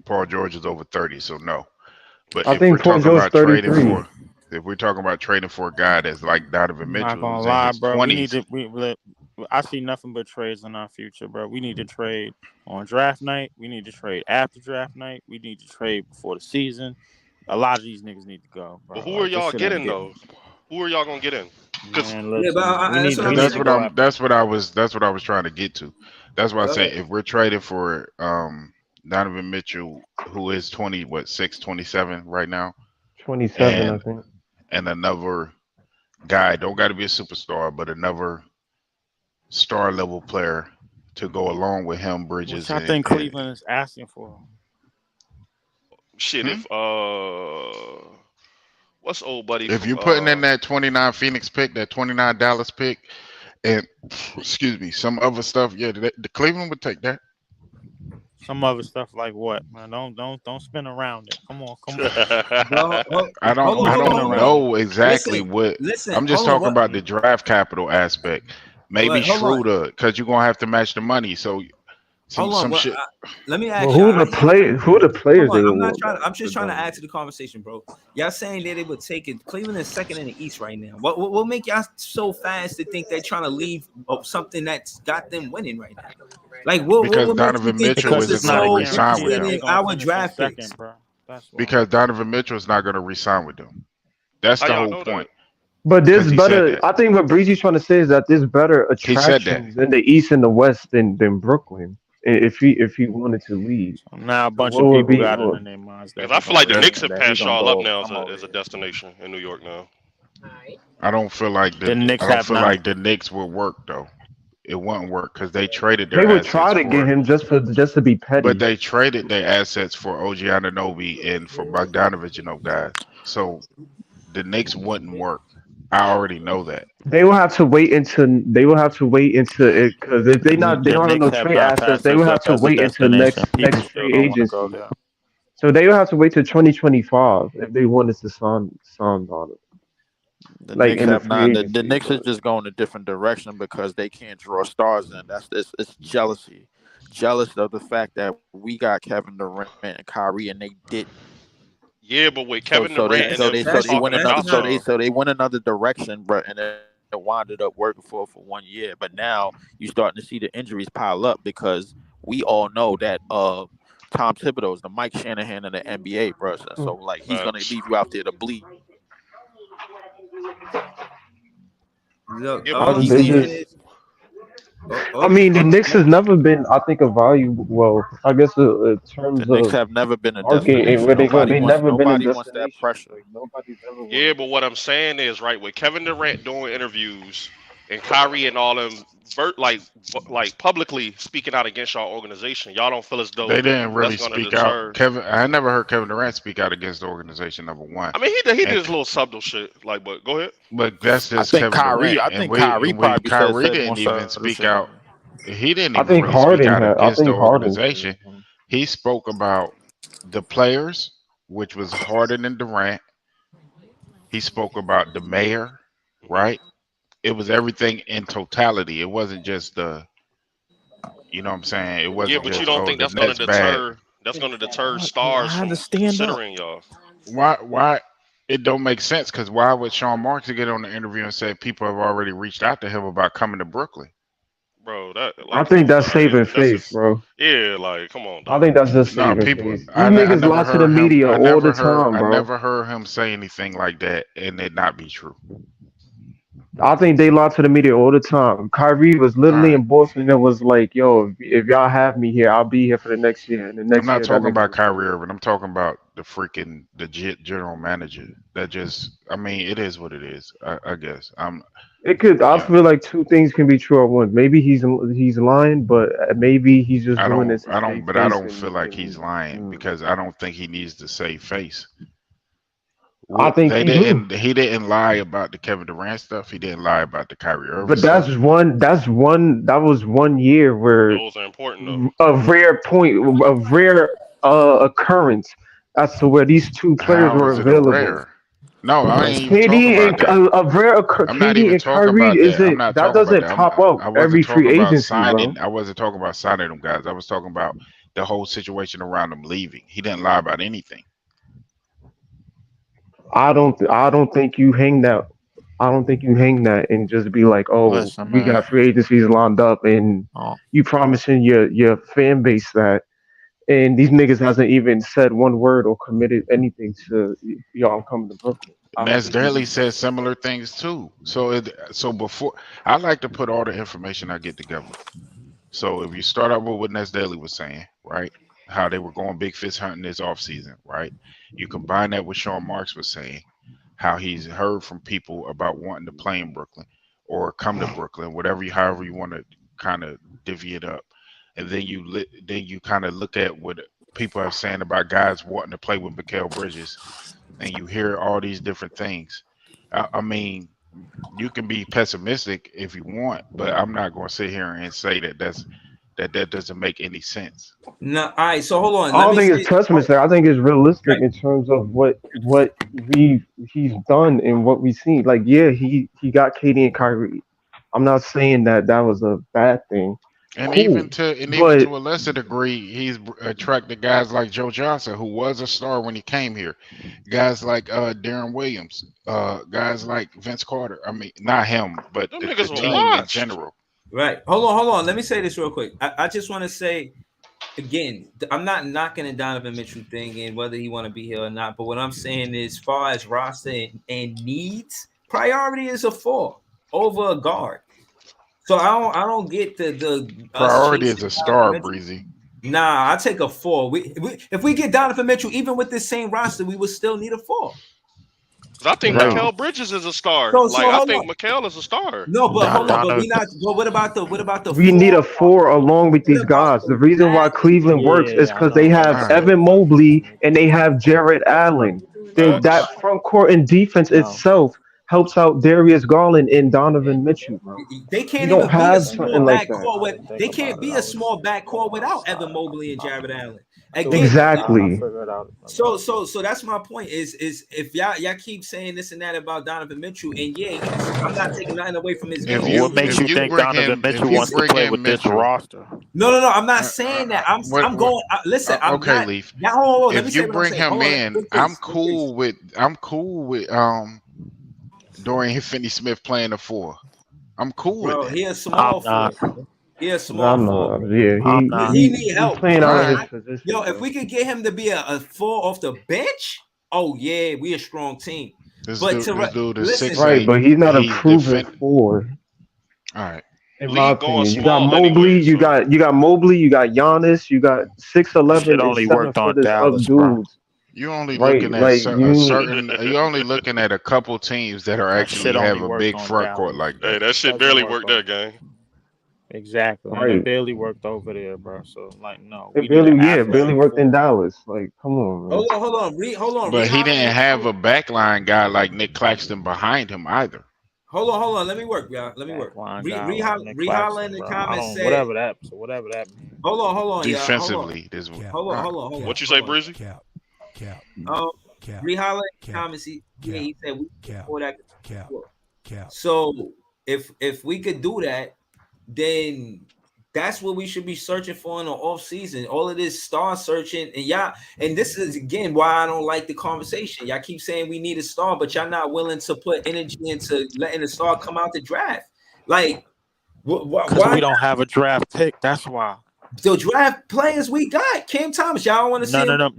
Paul George is over 30, so no. But I if think we're Paul talking George about trading 33. for, if we're talking about trading for a guy that's like Donovan I'm Mitchell, not gonna who's lie, in his bro. 20s, I see nothing but trades in our future, bro. We need to trade on draft night. We need to trade after draft night. We need to trade before the season. A lot of these niggas need to go, bro. But who are Like, this y'all shit ain't getting though? Who are y'all gonna get in? Man, listen, but we need that's what I'm that's saying. what that's what I was trying to get to. That's why I say if we're trading for Donovan Mitchell, who is 27 right now, 27, And- I think. and another guy, don't got to be a superstar, but another star level player to go along with him, Bridges. Which I think Cleveland is asking for. Shit, if what's old buddy? If you're putting in that 29 Phoenix pick, that 29 Dallas pick, and excuse me, some other stuff, yeah, the Cleveland would take that. Some other stuff like what, man? Don't spin around it. Come on. I don't know exactly what. Listen, I'm just hold on, talking about the draft capital aspect. Maybe Hold on. Schroeder, because you're gonna have to match the money. So some shit. Let me ask Well, you. who the players they I'm want? I'm just trying to add to the conversation, bro. Y'all saying that they would take it. Cleveland is second in the East right now. What make y'all so fast to think they're trying to leave something that's got them winning right now? Like Because what Donovan Mitchell isn't so going to resign with interested them. in our draft picks? bro. That's why. Because Donovan Mitchell is not going to resign with them. That's How the y'all whole know that? point. But there's 'Cause he said better. that. I think what Breezy's trying to say is that there's better He said that. attractions in the East and the West than Brooklyn. If he wanted to leave, Now a bunch What of would people be- got it what- in their minds. Because I feel like the Knicks have that he passed gonna y'all go up now come over as a here. destination in New York now. I don't feel like The Knicks I don't have feel not. like the Knicks will work though. It won't work because they traded their they would assets try to for get him just to be petty. But they traded their assets for OG Anunoby and for Bogdanovich and those guys. So the Knicks wouldn't work. I already know that. They will have to wait until it because if they don't have no Knicks have trade not assets, passed they will us have up to as a wait until destination. People next still free don't wanna agency. go there. So they will have to wait till 2025 if they wanted to sign on it. The Like Knicks in the have free not. The agency, Knicks is but- just going a different direction because they can't draw stars in. It's jealousy, jealous of the fact that we got Kevin Durant and Kyrie and they didn't. Yeah, but with Kevin so Durant they and them talking went about another now, they went another direction, bro, and it wound up working for 1 year. But now you starting to see the injuries pile up because we all know that Tom Thibodeau is the Mike Shanahan of the NBA, bro. So like he's gonna leave you out there to bleed. Look, Yeah, all but I'm they saying just- is- I mean, the Knicks has never been, I think, a value. Well, I guess in terms The Knicks of have never been a market, destination. where they go, they never been a Nobody wants that destination. pressure. Like, nobody's ever. yeah, but what I'm saying is right with Kevin Durant doing interviews and Kyrie and all them like publicly speaking out against y'all organization, y'all don't feel as though They didn't really that's going to speak deter. out. Kevin, I never heard Kevin Durant speak out against the organization. Number one, I mean, he did And- his little subtle shit. Like, but go ahead. but that's I just think Kevin Kyrie. Durant. I And think we- Kyrie and we- probably Kyrie said didn't more even subtle speak shit. out. He didn't I even think really speak Harden out had. I against the think Harden. organization. He spoke about the players, which was Harden and Durant. He spoke about the mayor, right? It was everything in totality. It wasn't just the, you know what I'm saying? It wasn't Yeah, but just, you don't oh, think the that's going Nets to bad. deter? That's going to deter stars I from understand that. considering y'all, Why it don't make sense? Because why would Sean Marks get on the interview and say people have already reached out to him about coming to Brooklyn? bro. That I think that's saving face, just, bro. yeah, like come on, I dog. think that's just No, saving people. face. You I niggas never lie to the heard him. media I all never the heard. time, I bro. never heard him say anything like that and it not be true. I think they lie to the media all the time. Kyrie was literally Alright. in Boston and was like, "Yo, if y'all have me here, I'll be here for the next year." And the I'm next not year, that talking nigga about was Kyrie Irving. I'm talking about the freaking general manager. That just, I mean, it is what it is. I guess. It could. I Yeah. feel like two things can be true at once. Maybe he's lying, but maybe he's just I doing don't. this to I don't. save But I face. don't feel like he's lying because I don't think he needs to save face. I think They he do. didn't. He didn't lie about the Kevin Durant stuff. He didn't lie about the Kyrie Irving But stuff. that's one. That's one. That was 1 year where Those are important though. a rare point, a rare occurrence as to where these two players How were is it a available. rare? No, I ain't even talking KD about that. and a rare I'm not KD even and talking Kyrie about that. I'm isn't not that talking about doesn't that. pop I up wasn't every talking free about agency, signing. bro. I wasn't talking about signing them guys. I was talking about the whole situation around them leaving. He didn't lie about anything. I don't think you hang that. I don't think you hang that and just be like, oh, Listen, we man. got free agencies lined up, and Oh. you promising your fan base that, and these niggas hasn't even said one word or committed anything to y'all coming to Brooklyn. I don't Ness think you Daily do. said similar things too. So before I like to put all the information I get together. So if you start out with what Ness Daily was saying, right? How they were going big fish hunting this offseason, right? You combine that with Sean Marks was saying, how he's heard from people about wanting to play in Brooklyn or come to Brooklyn, however you want to kind of divvy it up, and then you kind of look at what people are saying about guys wanting to play with Mikal Bridges, and you hear all these different things. I mean, you can be pessimistic if you want, but I'm not going to sit here and say that that doesn't make any sense. No, all right. So hold on. I don't Let me think it's see. pessimistic. I think it's realistic in terms of what he's done and what we've seen. Like, yeah, he got KD and Kyrie. I'm not saying that was a bad thing. And Cool, even to but a lesser degree, he's attracted guys like Joe Johnson, who was a star when he came here. Guys like Darren Williams, guys like Vince Carter. I mean, not him, but Them the niggas were team in watched. general. Right. Hold on. Let me say this real quick. I just want to say again, I'm not knocking the Donovan Mitchell thing and whether he want to be here or not. But what I'm saying is, as far as roster and needs, priority is a 4 over a guard. So I don't get the Priority is a star, Breezy. Nah, I take a 4. If we get Donovan Mitchell, even with this same roster, we would still need a 4. I think Right. Mikal Bridges is a star. So Like I hold think on. Mikal is a star. No, but hold on. But Donovan. we not. But what about the? we need a 4 along with What these about guys. The reason why exactly? Cleveland works is Yeah, I because they know. have Alright. Evan Mobley and they have Jared Allen. Then that front court and defense No. itself helps out Darius Garland and Donovan Mitchell, bro. They can't You don't even be a have small something like that. backcourt with. They can't be a small backcourt without Evan Mobley and Jared Allen. Again, Exactly. So that's my point. Is if y'all keep saying this and that about Donovan Mitchell, and yeah, I'm not taking nothing away from his game. What makes you think Donovan Mitchell wants to play with this roster? No. I'm not saying that. I'm going. Listen, I'm okay, not. Leaf. Now, hold on. Let me If say you what I'm bring saying. him Hold on. in, Quick I'm case. cool with Dorian Finney-Smith playing the 4. I'm cool Bro, with that. he a small I'm forward. He a I small know. forward. Yeah, I'm not. He need help. playing out of Alright. his position. Yo, if bro. we could get him to be a 4 off the bench, oh yeah, we a strong team. This But dude, to this dude is listen- 6'8". Right, but he's not a He's proven defend- 4. All right. In League my going opinion, you got small Mobley, anyway, you so- got Mobley, you got Giannis, you got 6'11" Shit and only 7 worked on footers of Dallas, bro. dudes. You only right? looking at Like a certain. You only looking at a couple teams that are That actually shit only have a worked big on front court Dallas. like Hey, that. that shit Doesn't barely work worked on that game. exactly, and right. it barely worked over there, bro. So like, no, we It need an barely athletic worked in four. Dallas. Like, come on, man. Hold on. Hold on. But he Reholler in didn't the have comment. a backline guy like Nick Claxton behind him either. Hold on. Let me work, y'all. Let me work. Backline guy like Nick Reholler in Claxton, the bro. I comments don't said, whatever that means. hold on, y'all. Hold on. Defensively, this one. Hold on. What you say, Breezy? Cap. Reholler in the comments. He said we before that. So if we could do that, then that's what we should be searching for in the off season. All of this star searching, and this is again why I don't like the conversation. Y'all keep saying we need a star, but y'all not willing to put energy into letting the star come out the draft. Like, Because we don't have a draft pick. That's why. The draft players we got, Cam Thomas. Y'all don't want to see him.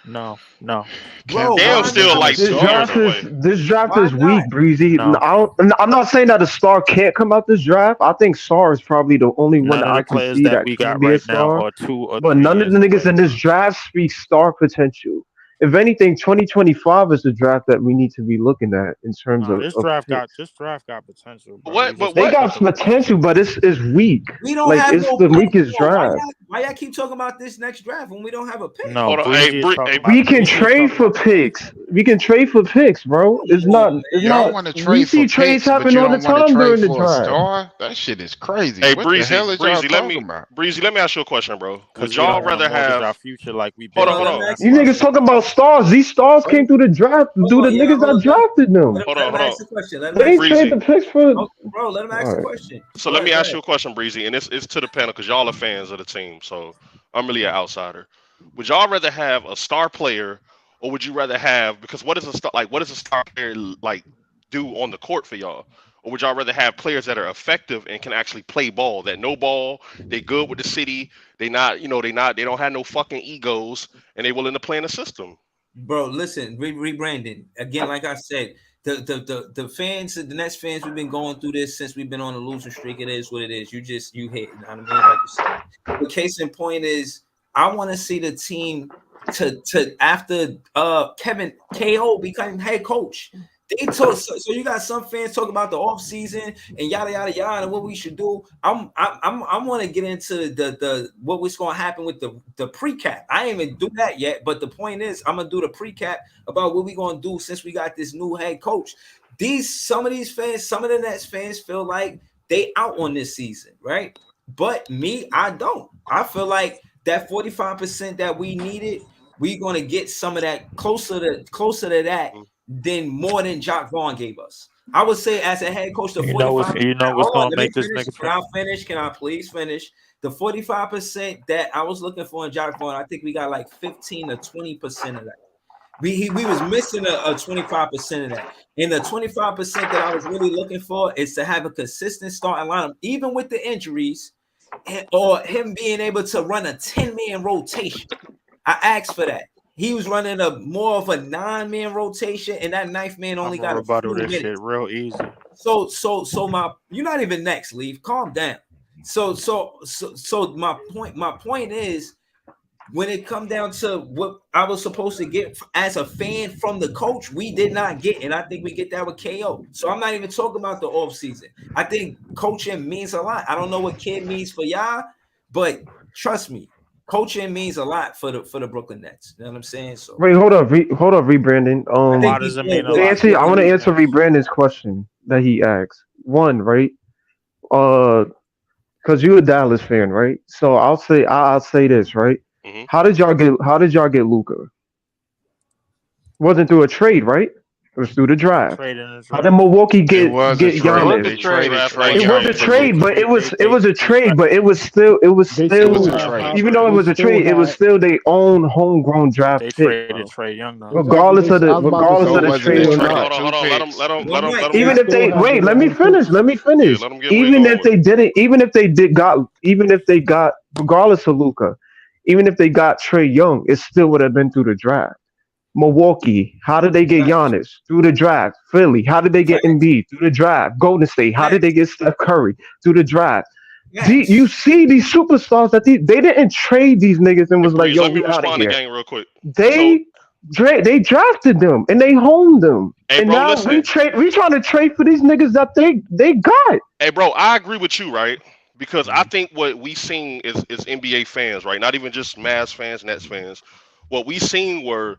No. Bro, Cam still like 2 years away. This draft Why is not? weak, Breezy. No. I'm not saying that a star can't come out this draft. I think Star is probably the only one None that of I the can players see that that we can got be a right now star. are 2 or 3 But none of the years niggas away. in this draft speak star potential. If anything, 2025 is the draft that we need to be looking at in terms No, of. this of draft picks. got potential. Bro. What? We But just They what? gotta got put the potential, but it's weak. We don't Like have it's no the pick. weakest draft. Why y'all keep talking about this next draft when we don't have a pick? No, Hold on. Breezy is talking about. We can Breezy is trade talking for about- picks. We can trade for picks, bro. It's Come not. on, It's Y'all not. want to We trade see for trades picks, but happen you all the don't want to time trade during the for a draft. star? That shit is crazy. Hey, What the hell is y'all Breezy, talking about? Breezy, let me ask you a question, bro. Would 'cause we y'all don't wanna rather mortgage our have? future like we've been Hold on, doing. hold on. That's You why. niggas talking about stars. These stars came through the draft due to niggas that drafted them. Hold Let on, him hold ask on. the question. Let him They ask ain't the trade Breezy. the picks for. bro, let him ask the Alright. question. So Go let me ahead, ask you a question, Breezy, and it's to the panel because y'all are fans of the team. So I'm really an outsider. Would y'all rather have a star player, or would you rather have? Because what is a star like? What does a star player like do on the court for y'all? Or would y'all rather have players that are effective and can actually play ball? That know ball, they good with the city. They not, they don't have no fucking egos, and they willing to play in the system. Bro, listen, rebranding again. Like I said, the fans, the Nets fans, we've been going through this since we've been on a losing streak. It is what it is. You hit, you know what I mean? Like you said. The case in point is, I want to see the team to after Kevin KO becoming head coach. They told so you got some fans talk about the offseason and yada and what we should do. I want to get into the what was going to happen with the pre-cap. I ain't even do that yet, but the point is I'm gonna do the pre-cap about what we gonna do since we got this new head coach. Some of these fans, some of the Nets fans feel like they out on this season, right? But me, I don't. I feel like that 45% that we needed, we're gonna get some of that closer to that than more than Jacque Vaughn gave us. I would say as a head coach, the 45%. You know what's gonna make this nigga. Can I finish? Can I please finish? The 45% that I was looking for in Jacque Vaughn, I think we got like 15 to 20% of that. We was missing a 25% of that. And the 25% that I was really looking for is to have a consistent starting lineup, even with the injuries, or him being able to run a 10-man rotation. I asked for that. He was running more of a 9-man rotation, and that 9th man only got a few minutes. Shit real easy. So you're not even next, Leave. Calm down. So my point is, when it come down to what I was supposed to get as a fan from the coach, we did not get, and I think we get that with KO. So I'm not even talking about the offseason. I think coaching means a lot. I don't know what kid means for y'all, but trust me, coaching means a lot for the Brooklyn Nets. You know what I'm saying? So Wait, hold up, rebranding. Why does it mean a lot? I want to answer rebranding's question that he asked. One, right? Because you're a Dallas fan, right? So I'll say this, right? Mhm. How did y'all get Luka? Wasn't through a trade, right? It was through the draft. How did Milwaukee get Giannis? They traded Trae It Young was a for trade, Luka. but it was a trade, but it was still It was a trade. even though it was a trade, it was still their own homegrown draft They pick, traded Trae Young though. regardless of the trade or Hold not. on. Let him. Even if they wait, let me finish. Yeah, let him get Even wiggle if they didn't, even if they got, regardless of Luka, even if they got Trae Young, it still would have been through the draft. Milwaukee, how did they get Giannis? Through the draft. Philly, how did they get Embiid? Through the draft. Golden State, how did they get Steph Curry? Through the draft. You see these superstars that they didn't trade these niggas and was like, Breeze, yo, let me we out of respond to here. gang real quick. They drafted them and they honed them. Hey, And bro, now listen. we trying to trade for these niggas that they got. Hey, bro, I agree with you, right? Because I think what we seen is NBA fans, right? Not even just Mavs fans, Nets fans. What we seen were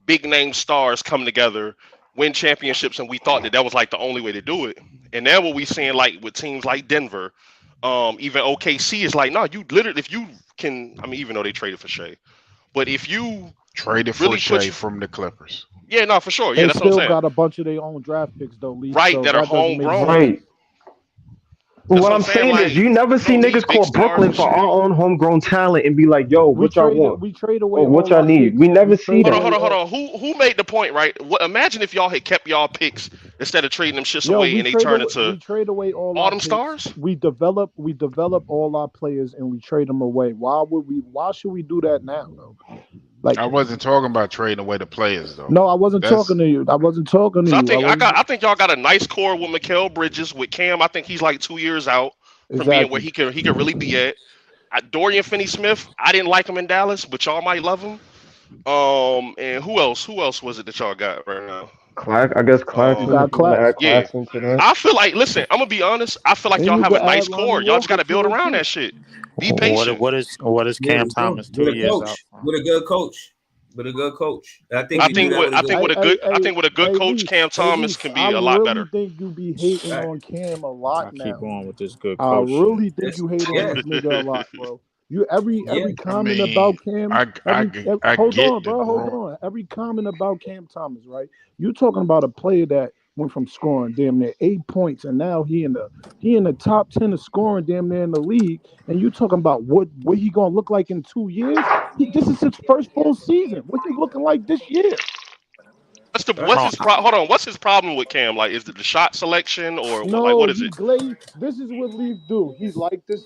big name stars come together, win championships, and we thought that was like the only way to do it. And now what we seeing like with teams like Denver, even OKC is like, no, you literally, if you can, I mean, even though they traded for Shea, but if you Traded for really Shea from the Clippers. yeah, no, for sure, yeah, They that's what I'm still saying. got a bunch of their own draft picks though, Lee. Right, so that are doesn't make homegrown. sense. Right. That's What what I'm saying like, is you never see don't need niggas big call stars Brooklyn and for shit. our own homegrown talent and be like, yo, what y'all want? We trade away Or what all y'all our need. picks. We never see Hold that. on, hold on. Who made the point, right? What, imagine if y'all had kept y'all picks instead of trading them shits Yo, away we and they trade turn away, we into trade away all all our them picks. stars? We develop all our players and we trade them away. Why should we do that now though? Like, I wasn't talking about trading away the players though. no, I wasn't That's- talking to you. I wasn't talking to So you. I think y'all got a nice core with Mikal Bridges, with Cam. I think he's like 2 years out from being where he can really be at. Dorian Finney-Smith, I didn't like him in Dallas, but y'all might love him. And who else? Who else was it that y'all got right now? I guess Claxton. got if you wanna add Yeah. Claxton to that. I feel like, listen, I'm gonna be honest. I feel like And y'all you have a can nice add core. Lonnie Y'all just got to Walker build to it, around too. that shit. Be patient. What is Cam Thomas 2 With a years coach. out? With a good coach. With a good coach. I think I we think do that with a good coach, Reese, Cam Thomas Reese, can be a lot better. I really think you be hating Right. on Cam a I lot keep now. going with this good I coach. really think Yes. you hate Yeah. on this nigga a lot, bro. You every Yeah. comment I mean, about Cam, I hold get on, the bro, hold growth. on. Every comment about Cam Thomas, right? You talking about a player that went from scoring damn near 8 points and now he in the top 10 of scoring damn near in the league, and you talking about what he gonna look like in 2 years? This is his first full season. What he looking like this year? Hold on, what's his problem with Cam? Like, is it the shot selection or like No, what is he it? glazed. This is what Leaf do. He like this.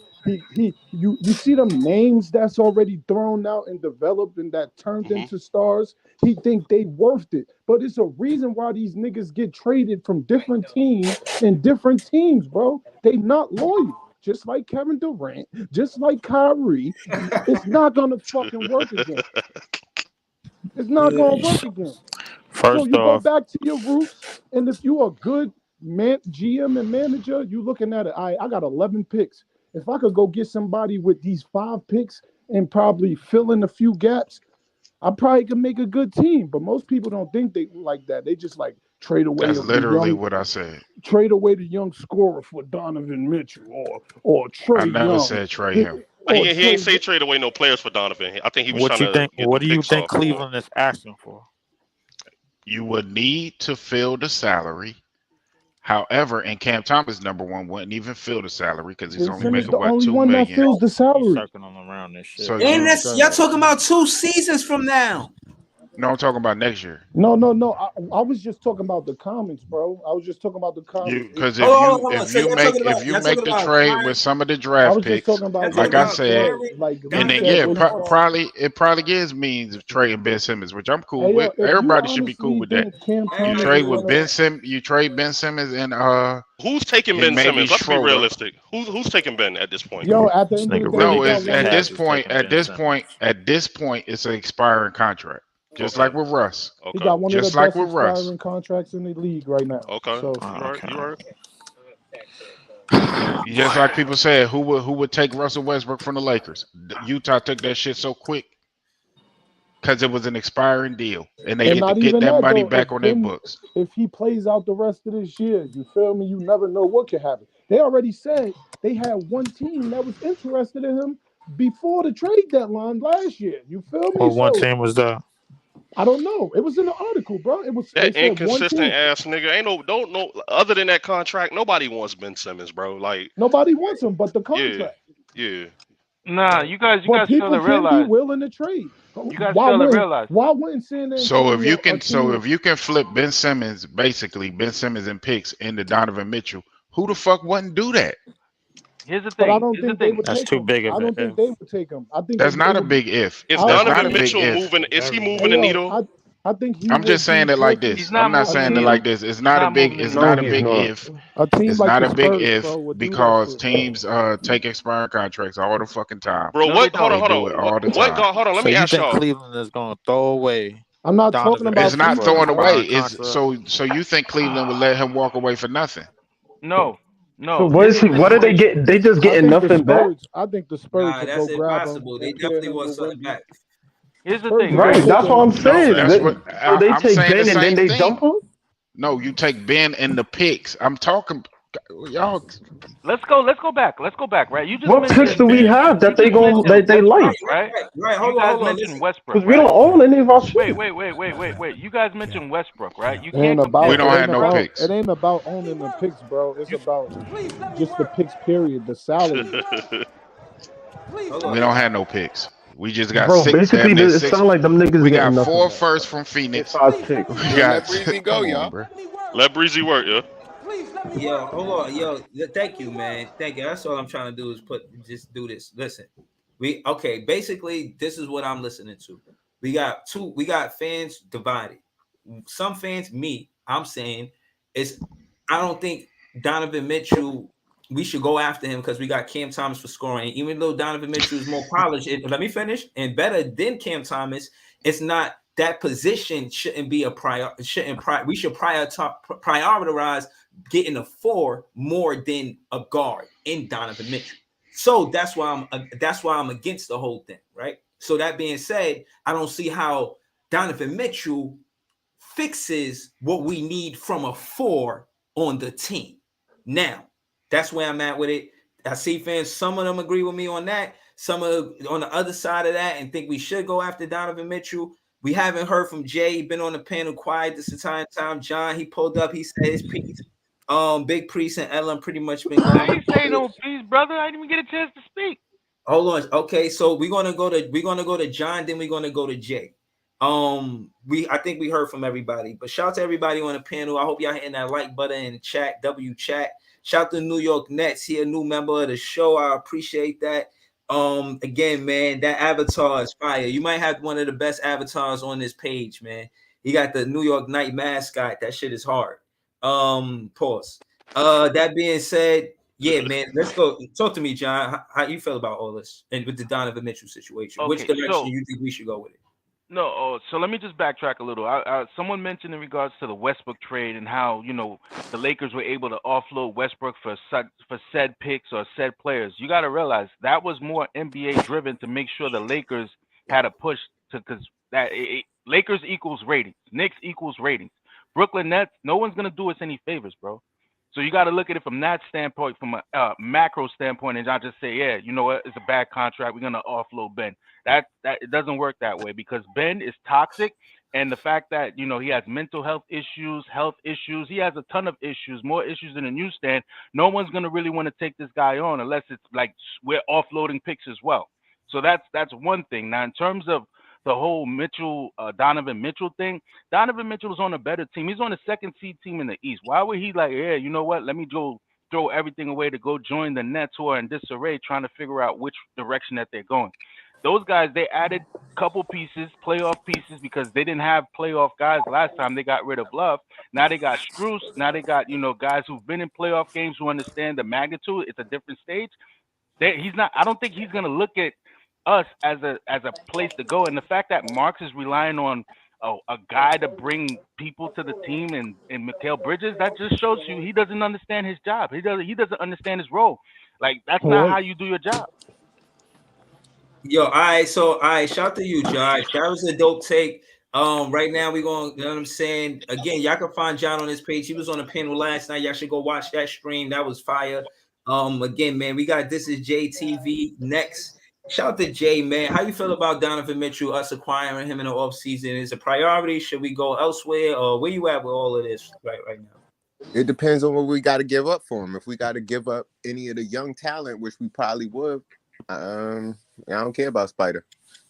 You see them names that's already thrown out and developed and that turned into stars. He think they worth it, but it's a reason why these niggas get traded from different teams and different teams, bro. They not loyal. Just like Kevin Durant, just like Kyrie, it's not gonna fucking work again. It's not gonna work again. So you go back to your roots, and if you a good GM and manager, you looking at it. I got 11 picks. If I could go get somebody with these 5 picks and probably fill in a few gaps, I probably could make a good team. But most people don't think they like that. They just like trade away. That's literally what I said. Trade away the young scorer for Donovan Mitchell or Trey I never Young. said trade him. He ain't say trade away no players for Donovan. I think he was What trying you to think? get What the do you picks think off. Cleveland is asking for? You would need to fill the salary. However, and Cam Thomas, number one, wouldn't even fill the salary because he's Ben only Simmons making the what, only $2 one that million. fills the He's salary. circling around this shit. So And that's y'all talking about 2 seasons from now. No, I'm talking about next year. No. I was just talking about the comments, bro. I was just talking about the comments. Because Hold on. if So you y'all make talking about- if you y'all make talking the about trade Kyrie? with some of the I draft was just picks, talking about like I said, like and then probably is means of trading Ben Simmons, which I'm cool with. Everybody should be cool with that. You trade with Ben Simmons. You trade Ben Simmons and Who's taking and Ben maybe Simmons? Let's be Schroeder. realistic. Who's taking Ben at this point? Yo, at the end of the nigga day, really No, they it's got one at of this the- point. taking At Ben this Simmons. point. At this point, it's an expiring contract, just like with Russ. He Okay. got one Just of the like best with Russ. expiring contracts in the league right now. Okay. So You right. Just like people said, who would take Russell Westbrook from the Lakers? Utah took that shit so quick because it was an expiring deal, and they And get to not get even that that, money though, back if on their Ben- books. if he plays out the rest of this year, you feel me? You never know what could happen. They already said they had one team that was interested in him before the trade deadline last year. You feel me? What one So, team was that? I don't know. It was in the article, bro. It was That they said one inconsistent team. ass nigga. Ain't don't know. Other than that contract, nobody wants Ben Simmons, bro. Like, Nobody wants him but the contract. yeah. Nah, you guys But fail people to can be realize. willing to trade. You guys fail to realize. Why wouldn't San So Antonio if you a can, team- if you can flip Ben Simmons, basically Ben Simmons and picks into Donovan Mitchell, who the fuck wouldn't do that? Here's the But thing. I don't think they would That's take too him. big of I an don't think if. they would take him. I think That's if not they a would- big if. Is That's not Donovan a big Mitchell if. moving? Is he Hey, moving the yo, needle? I think he I'm would just saying be it like pushing. this. He's not I'm not I moving the saying it think like needle. this. It's He's not a not big. moving the It's needle. not No, a he's big not. if. a team It's like not the a big Spurs, if bro, would do that because shit. teams take expiring contracts all the fucking time. Bro, No, they what? Hold on, don't. They hold do it on. all the What? time. Hold on. Let So me you ask think y'all. Cleveland is going to throw away I'm not talking Donovan about It's not Mitchell for an defense, throwing bro. away. expiring It's contract? so you think Cleveland would let him walk away for nothing? No, So no. what Here's is the he? What are they situation. get? They just I getting think the nothing back, Spurs. I think the Spurs Nah, would that's go grab him impossible. They and pair definitely him want with something Wemby. back. Here's the Spurs thing, would go right? right? take That's a. what I'm No, saying. that's what So they I'm take saying. The Ben and then same they thing. dump him. No, you take Ben in the picks. I'm talking. Y'all, Let's go. Let's go back. Let's go back. Right? You just What picks mentioned do we Ben. have you that they just gon' mentioned that they Westbrook, like? right? Right. You Hold on, guys hold on. mentioned Listen. Westbrook, Because we right? don't own any of our Wait, shit. wait, wait, wait, wait, wait. You guys mentioned Westbrook, right? You It ain't can't compare We about. don't It have ain't no Westbrook. about. It picks. ain't about owning the picks, bro. It's You about just the picks. Period. The salary. Hold We on. don't have no picks. We just got Bro, six. basically, Damn near it six. sound like them niggas We getting got nothing four back. firsts from They Phoenix. 5 picks. We Yo, let got. Breezy go, Come on, y'all. bro. Let Breezy work, yeah. Yo, hold on. Yo, thank you, man. Thank you. That's all I'm trying to do is just do this. Listen, okay. Basically, this is what I'm listening to. We got fans divided. Some fans, I'm saying, I don't think Donovan Mitchell, we should go after him because we got Cam Thomas for scoring. Even though Donovan Mitchell is more polished, let me finish, and better than Cam Thomas, it's not that position shouldn't be a we should prioritize getting a 4 more than a guard in Donovan Mitchell. So that's why I'm against the whole thing, right? So that being said, I don't see how Donovan Mitchell fixes what we need from a 4 on the team. Now, that's where I'm at with it. I see fans, some of them agree with me on that. Some of on the other side of that and think we should go after Donovan Mitchell. We haven't heard from Jay. He been on the panel quiet this entire time. John, he pulled up. He said his piece. Big Priest and Ellen pretty much been I going. ain't say no peace, brother. I didn't even get a chance to speak. Hold on. Okay, so we're gonna go to John, then we're gonna go to Jay. I think we heard from everybody, but shout out to everybody on the panel. I hope y'all hitting that like button in the chat, chat. Shout out to New York Nets. He a new member of the show. I appreciate that. Again, man, that avatar is fire. You might have one of the best avatars on this page, man. He got the New York Knight mascot. That shit is hard. Pause. That being said, yeah, man, let's go. Talk to me, John. How you feel about all this and with the Donovan Mitchell situation? Which Okay, direction so you think we should go with it? no, so let me just backtrack a little. Someone mentioned in regards to the Westbrook trade and how the Lakers were able to offload Westbrook for said picks or said players. You got to realize that was more NBA driven to make sure the Lakers had a push because Lakers equals ratings, Knicks equals ratings, Brooklyn Nets. No one's gonna do us any favors, bro. So you got to look at it from that standpoint, from a macro standpoint, and not just say, yeah, you know what, it's a bad contract. We're gonna offload Ben. That it doesn't work that way because Ben is toxic, and the fact that he has mental health issues, he has a ton of issues, more issues than a newsstand. No one's gonna really want to take this guy on unless it's like we're offloading picks as well. So that's one thing. Now in terms of the whole Donovan Mitchell thing, Donovan Mitchell is on a better team. He's on the second seed team in the East. Why would he yeah, you know what? Let me go throw everything away to go join the Nets who are in disarray, trying to figure out which direction that they're going. Those guys, they added a couple pieces, playoff pieces, because they didn't have playoff guys last time. They got rid of Love. Now they got Strus. Now they got guys who've been in playoff games who understand the magnitude. It's a different stage. I don't think he's gonna look at us as a place to go. And the fact that Marks is relying on a guy to bring people to the team and Mikal Bridges, that just shows you he doesn't understand his job. He doesn't understand his role. Like that's not how you do your job. Yo, all right. So, all right. Shout out to you, Josh. That was a dope take. Right now we're going, you know what I'm saying? Again, y'all can find John on his page. He was on a panel last night. Y'all should go watch that stream. That was fire. Again, man, we got This Is JTV next. Shout out to Jay, man. How you feel about Donovan Mitchell, us acquiring him in the offseason? Is it a priority? Should we go elsewhere? Or where you at with all of this right now? It depends on what we got to give up for him. If we got to give up any of the young talent, which we probably would, I don't care about Spider.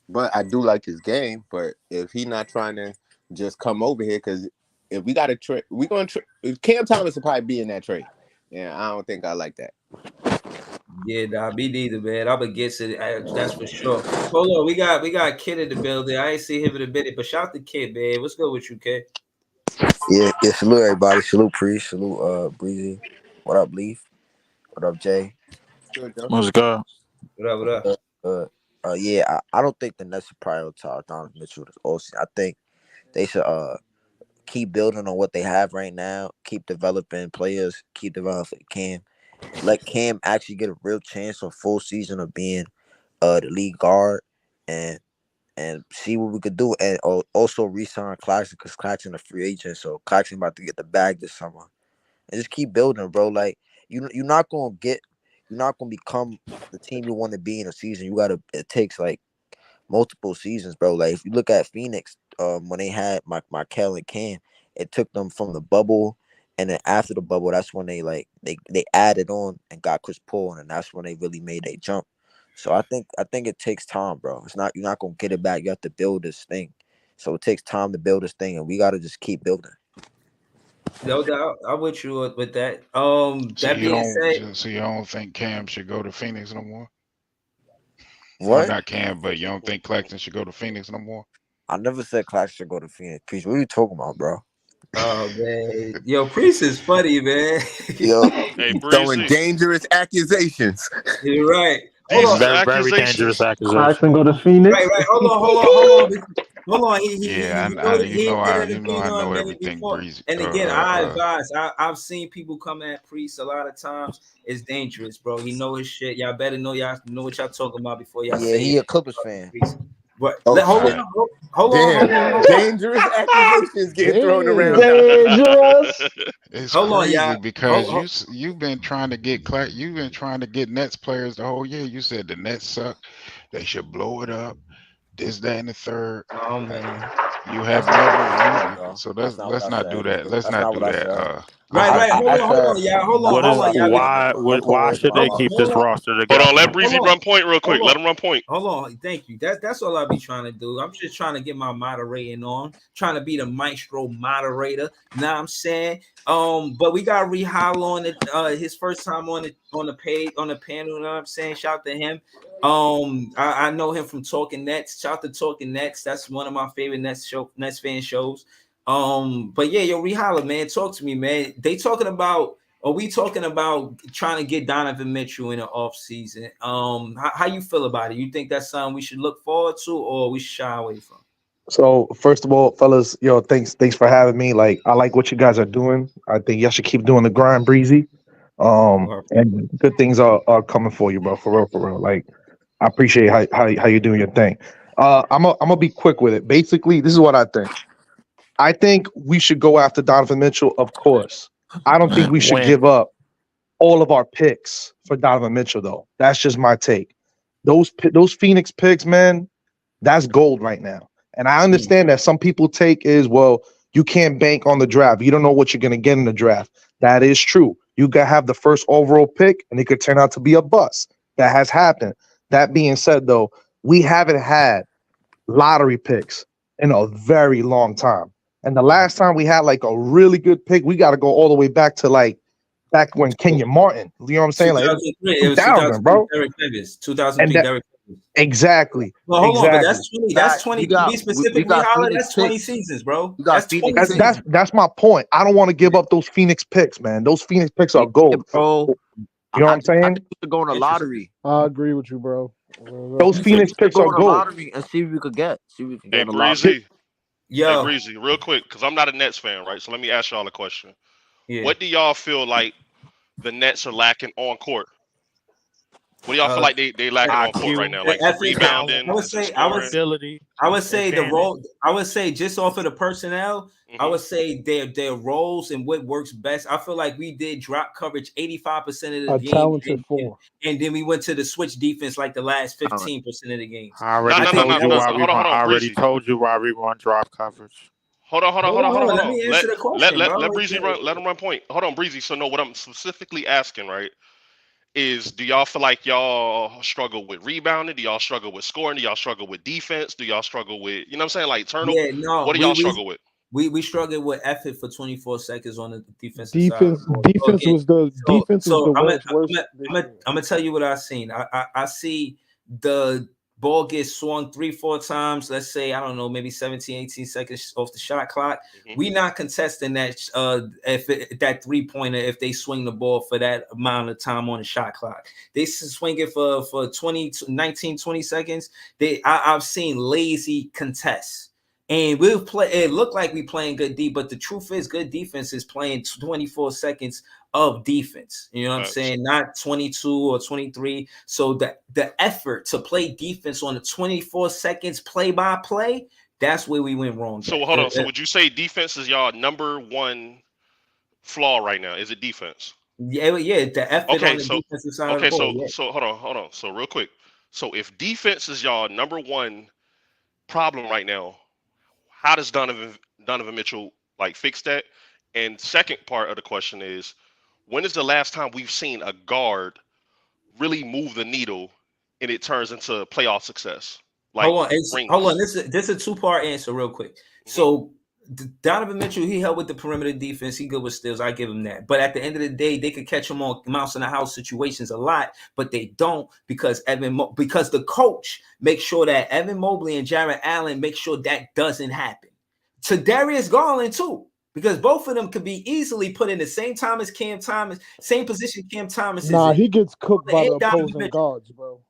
But I do like his game. But if he not trying to just come over here, because if we got to trade, we're going to Cam Thomas will probably be in that trade. Yeah, I don't think I like that. Yeah, nah, me neither, man. I'm against it. That's for sure. Hold on, we got Kid in the building. I ain't seen him in a minute, but shout out to Kid, man. What's good with you, Kid? Yeah, yeah, salute everybody. Salute Priest. Salute Breezy. What up, Leaf? What up, Jay? Good, Joe. What's good? What up? What up? Yeah, I don't think the Nets should prioritize Donovan Mitchell this offseason. I think they should keep building on what they have right now, keep developing players, keep developing Cam. Let Cam actually get a real chance of full season of being the lead guard and see what we could do. And also re-sign Claxton because Claxton a free agent. So Claxton about to get the bag this summer. And just keep building, bro. Like you're not gonna become the team you want to be in a season. It takes like multiple seasons, bro. Like if you look at Phoenix, when they had Michael and Cam, it took them from the bubble, and then after the bubble, that's when they added on and got Chris Paul, and that's when they really made a jump. So I think it takes time, bro. You're not gonna get it back. You have to build this thing. So it takes time to build this thing, and we gotta just keep building. No doubt, I'm with you with that. So That being said, you don't think Cam should go to Phoenix no more? What? Or not Cam, but you don't think Claxton should go to Phoenix no more? I never said Claxton should go to Phoenix. Priest, what are you talking about, bro? oh man, yo, Priest is funny, man. Yo, Hey, Throwing Breezy. dangerous accusations. You're right. Hold Jesus, on. Very dangerous accusations. accusation. Claxton go to Phoenix. Right. Hold on. Yeah, He I he know did I it you know again I on a know minute everything, before. Breezy. And again, I advise. I've seen people come at Priest a lot of times. It's dangerous, bro. He know his shit. Y'all better know what y'all talking about before y'all yeah, say he it. a Clippers fan. But Oh, hold shit. on. Hold on. Damn. Dangerous accusations getting thrown around. Dangerous. It's Hold on, crazy y'all. because you've been trying to get Nets players the whole year. You said the Nets suck. They should blow it up. This, that, and the third. Oh man. You have That's not what I never said, you. bro. So That's not what let's I not do said. that. Let's That's not not do what I that. said. Right. Hold on, said, y'all. Hold What is on, y'all. why should they keep this roster Hold together? on, let Breezy Hold on. run point real quick. Let him run point. Hold on, thank you. That's all I be trying to do. I'm just trying to get my moderating on, trying to be the maestro moderator. Now I'm saying, but we got Rehal on it. His first time on the page on the panel. You know what I'm saying? Shout to him. I know him from Talking Nets. Shout to Talking Nets. That's one of my favorite Nets fan shows. But yeah, yo, Rehala, man, talk to me, man. Are we talking about trying to get Donovan Mitchell in the offseason? How you feel about it? You think that's something we should look forward to, or we should shy away from? So first of all, fellas, thanks for having me. Like, I like what you guys are doing. I think y'all should keep doing the grind, Breezy. And good things are coming for you, bro. For real. Like, I appreciate how you're doing your thing. I'm gonna be quick with it. Basically, this is what I think. I think we should go after Donovan Mitchell, of course. I don't think we should When? give up all of our picks for Donovan Mitchell, though. That's just my take. Those Phoenix picks, man, that's gold right now. And I understand that some people take is, well, you can't bank on the draft. You don't know what you're going to get in the draft. That is true. You got to have the first overall pick, and it could turn out to be a bust. That has happened. That being said, though, we haven't had lottery picks in a very long time. And the last time we had like a really good pick, we got to go all the way back to back when Kenyon Martin, you know what I'm saying? Like 2003, it was 2000, bro. Derek Favors, 2003 Derek Favors. Exactly. Well, hold on, but that's 20. You That's got- 20. you got- To be specific, we got Rehala, Phoenix that's 20 picks. seasons, bro. You got That's Phoenix 20 picks. seasons. That's my point. I don't want to give up those Phoenix picks, man. Those Phoenix picks are gold. Bro, You know what I'm I saying? think we should go on a lottery. I agree with you, bro. Those Phoenix picks Go are on a gold. lottery and see what we could get. See what we can Hey, get in a lottery. Breezy. Yo. Hey, Breezy, real quick, because I'm not a Nets fan, right? So let me ask y'all a question. Yeah. What do y'all feel like the Nets are lacking on court? What do y'all feel like they lacking on court right now? Like I think rebounding, I would is it say scoring? I would say the advantage. role. I would say just off of the personnel, I would say their roles and what works best. I feel like we did drop coverage 85% of the A game, talented four. and then we went to the switch defense like the last 15% of the games. I already No, told you no, why hold we on, run. I already Breezy. told you why we run drop coverage. Hold on. Let me answer the question, bro. Let Breezy run. Let him run point. Hold on, Breezy. So no, what I'm specifically asking, right, is do y'all feel like y'all struggle with rebounding? Do y'all struggle with scoring? Do y'all struggle with defense? Do y'all struggle with, you know what I'm saying, like turnover? Yeah, no. What do y'all struggle with? we struggled with effort for 24 seconds on the defensive side of Defense, the ball. defense was the defense was the I'm world's worst. gonna tell you what I seen. I see the ball gets swung 3-4 times. Let's say, I don't know, maybe 17, 18 seconds off the shot clock. We not contesting that that 3-pointer if they swing the ball for that amount of time on the shot clock. They swing it for 19, 20 seconds. I've seen lazy contests. And we'll play. It looked like we playing good deep, but the truth is, good defense is playing 24 seconds of defense. You know what I'm saying? Not 22 or 23. So the effort to play defense on the 24 seconds play by play, that's where we went wrong. So hold on. So would you say defense is y'all number one flaw right now? Is it defense? Yeah. The effort on the defensive side of the ball. So hold on. So real quick. So if defense is y'all number one problem right now, how does Donovan Mitchell like fix that? And second part of the question is, when is the last time we've seen a guard really move the needle and it turns into playoff success? Like, hold on. This is a two-part answer, real quick. So Donovan Mitchell, he helped with the perimeter defense. He good with steals. I give him that. But at the end of the day, they could catch him on mouse in the house situations a lot, but they don't because because the coach makes sure that Evan Mobley and Jarrett Allen make sure that doesn't happen. To Darius Garland too, because both of them could be easily put in the same time as Cam Thomas, same position Cam Thomas is. Nah, he gets cooked by the opposing guards, bro.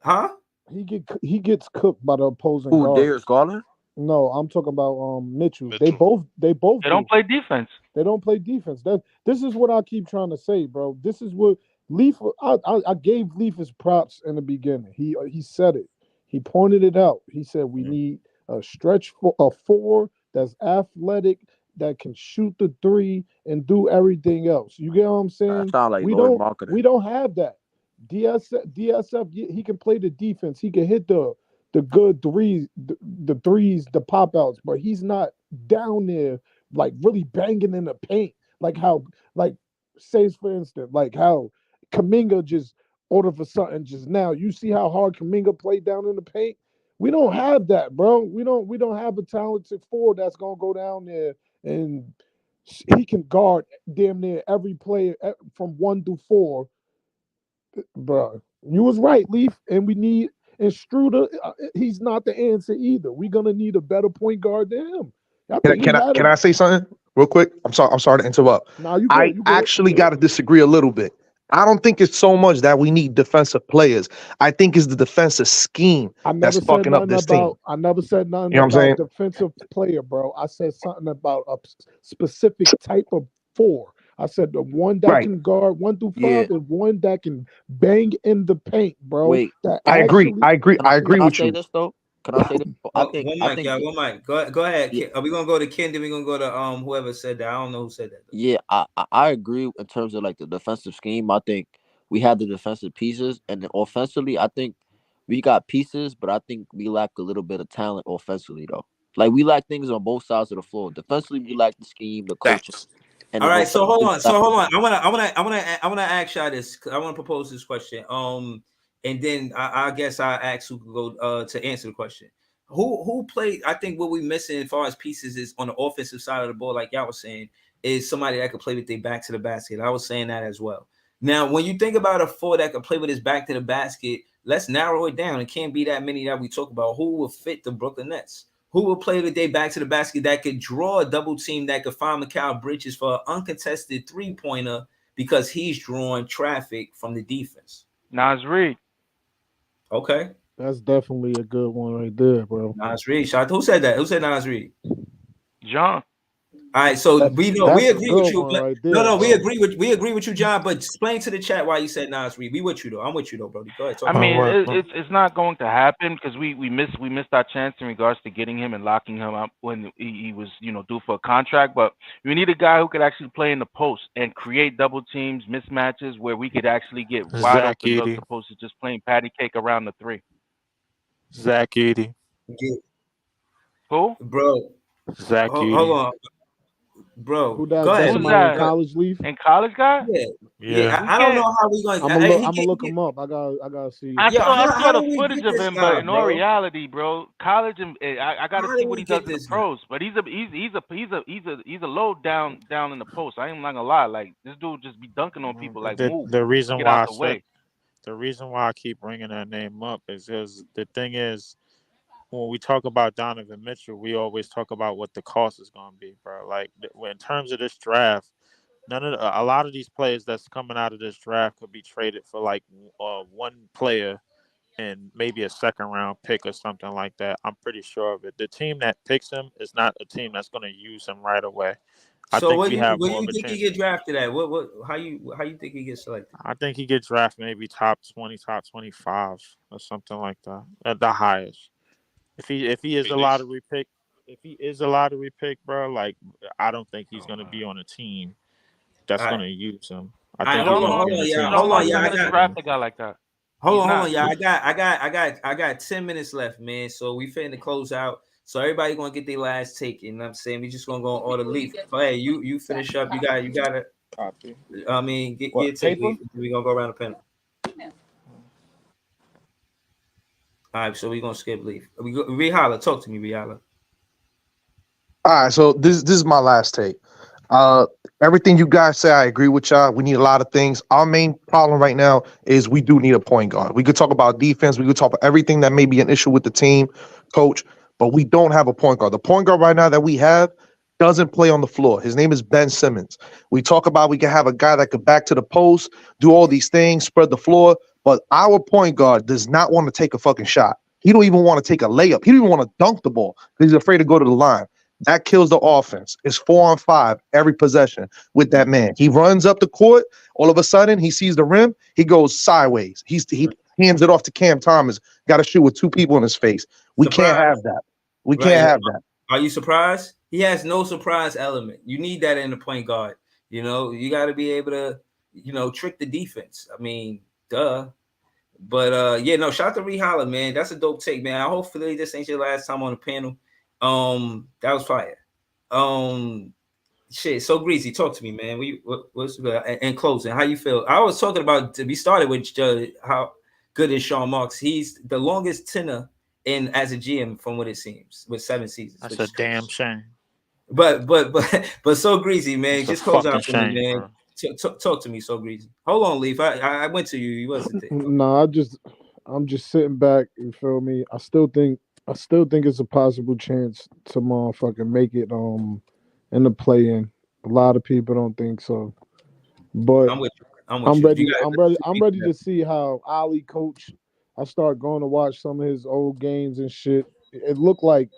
Huh? He gets cooked by the opposing guards. Who, Darius Garland? No, I'm talking about Mitchell. They both They don't play defense. They don't play defense. This is what I keep trying to say, bro. This is what Leaf. I gave Leaf his props in the beginning. He said it. He pointed it out. He said we need a stretch for a four that's athletic, that can shoot the three and do everything else. You get what I'm saying? Like we don't have that. DSF, he can play the defense. He can hit the good threes, the threes, the pop outs, but he's not down there like really banging in the paint. Like how, like, say for instance, like how Kuminga just all of a sudden just now. You see how hard Kuminga played down in the paint? We don't have that, bro. We don't have a talented four that's gonna go down there and he can guard damn near every player from 1 through 4. Bro, you was right, Leaf, and we need. And Struder, he's not the answer either. We're gonna need a better point guard than him. Can I say something real quick? I'm sorry to interrupt. I actually got to disagree a little bit. I don't think it's so much that we need defensive players. I think it's the defensive scheme that's fucking up this team. I never said nothing You know what I'm saying? Defensive player, bro. I said something about a specific type of four. I said the one that can guard 1 through 5 and one that can bang in the paint, bro. Wait, I agree with you. This though? Can I say this? One mic. Go ahead. Yeah. Are we gonna go to Ken? Then we're gonna go to whoever said that. I don't know who said that. Yeah, I agree in terms of like the defensive scheme. I think we have the defensive pieces, and then offensively, I think we got pieces, but I think we lack a little bit of talent offensively though. Like we lack things on both sides of the floor. Defensively, we lack the scheme, the coaching. All right, so hold on. I wanna ask y'all this. I want to propose this question. And then I guess I ask who could go to answer the question. Who played? I think what we missing as far as pieces is on the offensive side of the ball, like y'all was saying, is somebody that could play with their back to the basket. I was saying that as well. Now, when you think about a four that could play with his back to the basket, let's narrow it down. It can't be that many that we talk about. Who will fit the Brooklyn Nets? Who will play with their back to the basket that could draw a double team that could find Mikal Bridges for an uncontested three-pointer because he's drawing traffic from the defense? Naz Reid. Okay. That's definitely a good one right there, bro. Naz Reid. Who said that? Who said Naz Reid? John. All right, so we agree with you. Right there, we agree with you, John. But explain to the chat why you said Naz Reid. We with you though. I'm with you though, Brody. Go ahead. I mean, it's not going to happen because we missed our chance in regards to getting him and locking him up when he was due for a contract. But we need a guy who could actually play in the post and create double teams, mismatches where we could actually get wide open looks opposed to just playing patty cake around the three. Zach Edey. Who? Bro. Zach Edey. Hold on. bro. Who that? Go That's ahead. Who's somebody in that? college leave. In college guy? Yeah, Yeah. We I don't know can't. how we going. I'm gonna He look get, him up. I gotta see. I yo, saw how the do we footage get of this him, but guy, in all bro? reality, bro, college and I gotta How see do what we he does get in the this guy? pros. But he's a low down in the post. I ain't not gonna lie. Like this dude just be dunking on people. Like move, The reason get why out I the said way. the reason why I keep bringing that name up is because the thing is, when we talk about Donovan Mitchell, we always talk about what the cost is going to be, bro. Like in terms of this draft, a lot of these players that's coming out of this draft could be traded for like one player and maybe a second round pick or something like that. I'm pretty sure of it. The team that picks him is not a team that's going to use him right away. I So think we have what more you of a think he chance. get drafted at? What how you think he gets selected? I think he gets drafted maybe top 20, top 25 or something like that at the highest. If he is a lottery pick, bro, like I don't think he's going to be on a team that's All going right. to use him. I All right, think he's going to hold be on on, a yeah, team. hold on, yeah. Not gonna draft a guy like that. Hold He's on, not. yeah. I got 10 minutes left, man. So we finna close out. So everybody gonna get their last take. You know what I'm saying? We just gonna go on order leaf. So hey, you finish up. You got it. Copy. I mean, get What, your take. paper? We gonna go around the panel. All right, so we gonna skip leaf. Rihala, talk to me, Rihala. All right, so this is my last take. Everything you guys say, I agree with y'all. We need a lot of things. Our main problem right now is we do need a point guard. We could talk about defense. We could talk about everything that may be an issue with the team, coach, but we don't have a point guard. The point guard right now that we have doesn't play on the floor. His name is Ben Simmons. We talk about we can have a guy that could back to the post, do all these things, spread the floor, but our point guard does not want to take a fucking shot. He don't even want to take a layup. He don't even want to dunk the ball because he's afraid to go to the line. That kills the offense. It's 4-on-5 every possession with that man. He runs up the court. All of a sudden, he sees the rim. He goes sideways. He hands it off to Cam Thomas. Got to shoot with two people in his face. We can't have that. We can't have that. Are you surprised? He has no surprise element. You need that in the point guard. You know, you got to be able to, trick the defense. I mean, duh. But yeah, no, shout out to Rihala, man. That's a dope take, man. Hopefully this ain't your last time on the panel. That was fire. Shit, so Greasy, talk to me, man. What's good? And closing, how you feel? I was talking about, we started with how good is Sean Marks. He's the longest tenure in as a GM from what it seems, with 7 seasons. That's a damn shame. But so Greasy, man, It's just a close out fucking for me, man. Talk to me, so Greasy. Hold on, Leaf. I went to you. You wasn't there. No, I'm just sitting back. You feel me? I still think it's a possible chance to motherfucking make it in the play-in. A lot of people don't think so, but I'm with you. I'm ready to see how Ali coach. I start going to watch some of his old games and shit. It looked like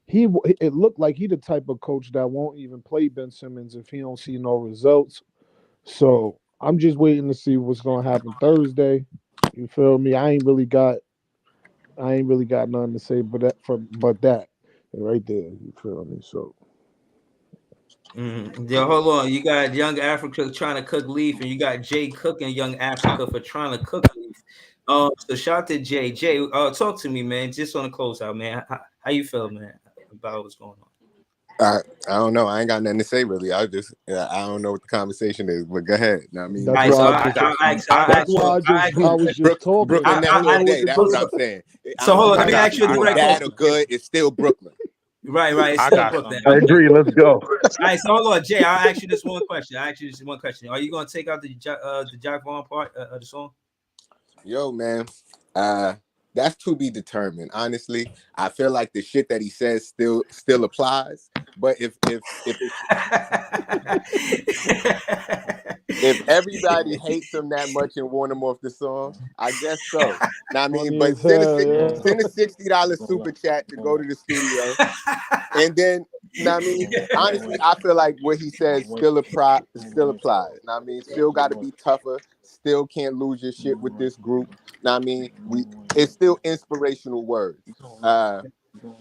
he the type of coach that won't even play Ben Simmons if he don't see no results. So I'm just waiting to see what's gonna happen Thursday. You feel me? I ain't really got nothing to say but that right there. You feel me? So Yeah, hold on. You got Young Africa trying to cook Leaf, and you got Jay cooking Young Africa for trying to cook Leaf. So shout out to Jay. Jay, talk to me, man. Just on the closeout, man. How you feel, man, about what's going on? I don't know. I ain't got nothing to say really. I don't know what the conversation is, but go ahead. I mean, that's why I was just talking. Brooklyn never day. That's what I'm saying. So hold on, let me ask you a direct bad question. or good, it's still Brooklyn. Right. It's still Brooklyn. I agree. Let's go. All right, so hold on, Jay. I'll ask you this one question. Are you gonna take out the Jack Vaughn part of the song? Yo, man. That's to be determined. Honestly, I feel like the shit that he says still applies. But if everybody hates him that much and want him off the song, I guess so. Now, I mean, but send a $60 super chat to go to the studio, and then, I mean, honestly, I feel like what he says still applies. Now, I mean, still got to be tougher. Still can't lose your shit with this group. Now, I mean, it's still inspirational words.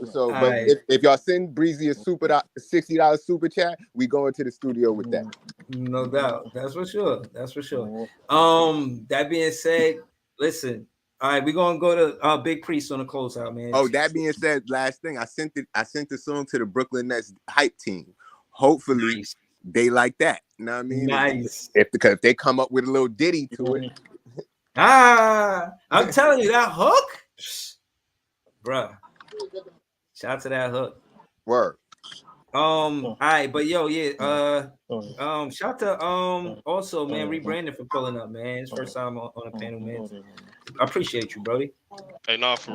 So, but if y'all send Breezy a $60 super chat, we go into the studio with that. No doubt. That's for sure. That being said, listen. All right, we're gonna go to Big Priest on the closeout, man. Oh, that being said, last thing I sent the song to the Brooklyn Nets hype team. hopefully they like that. You know what I mean? Nice. Because if they come up with a little ditty to it. I'm telling you, that hook, bruh. Shout out to that hook. Word. All right, but yo, yeah. Shout to also, man, rebranding for pulling up, man. It's first time on a panel, man. I appreciate you, Brody. Hey, nah, for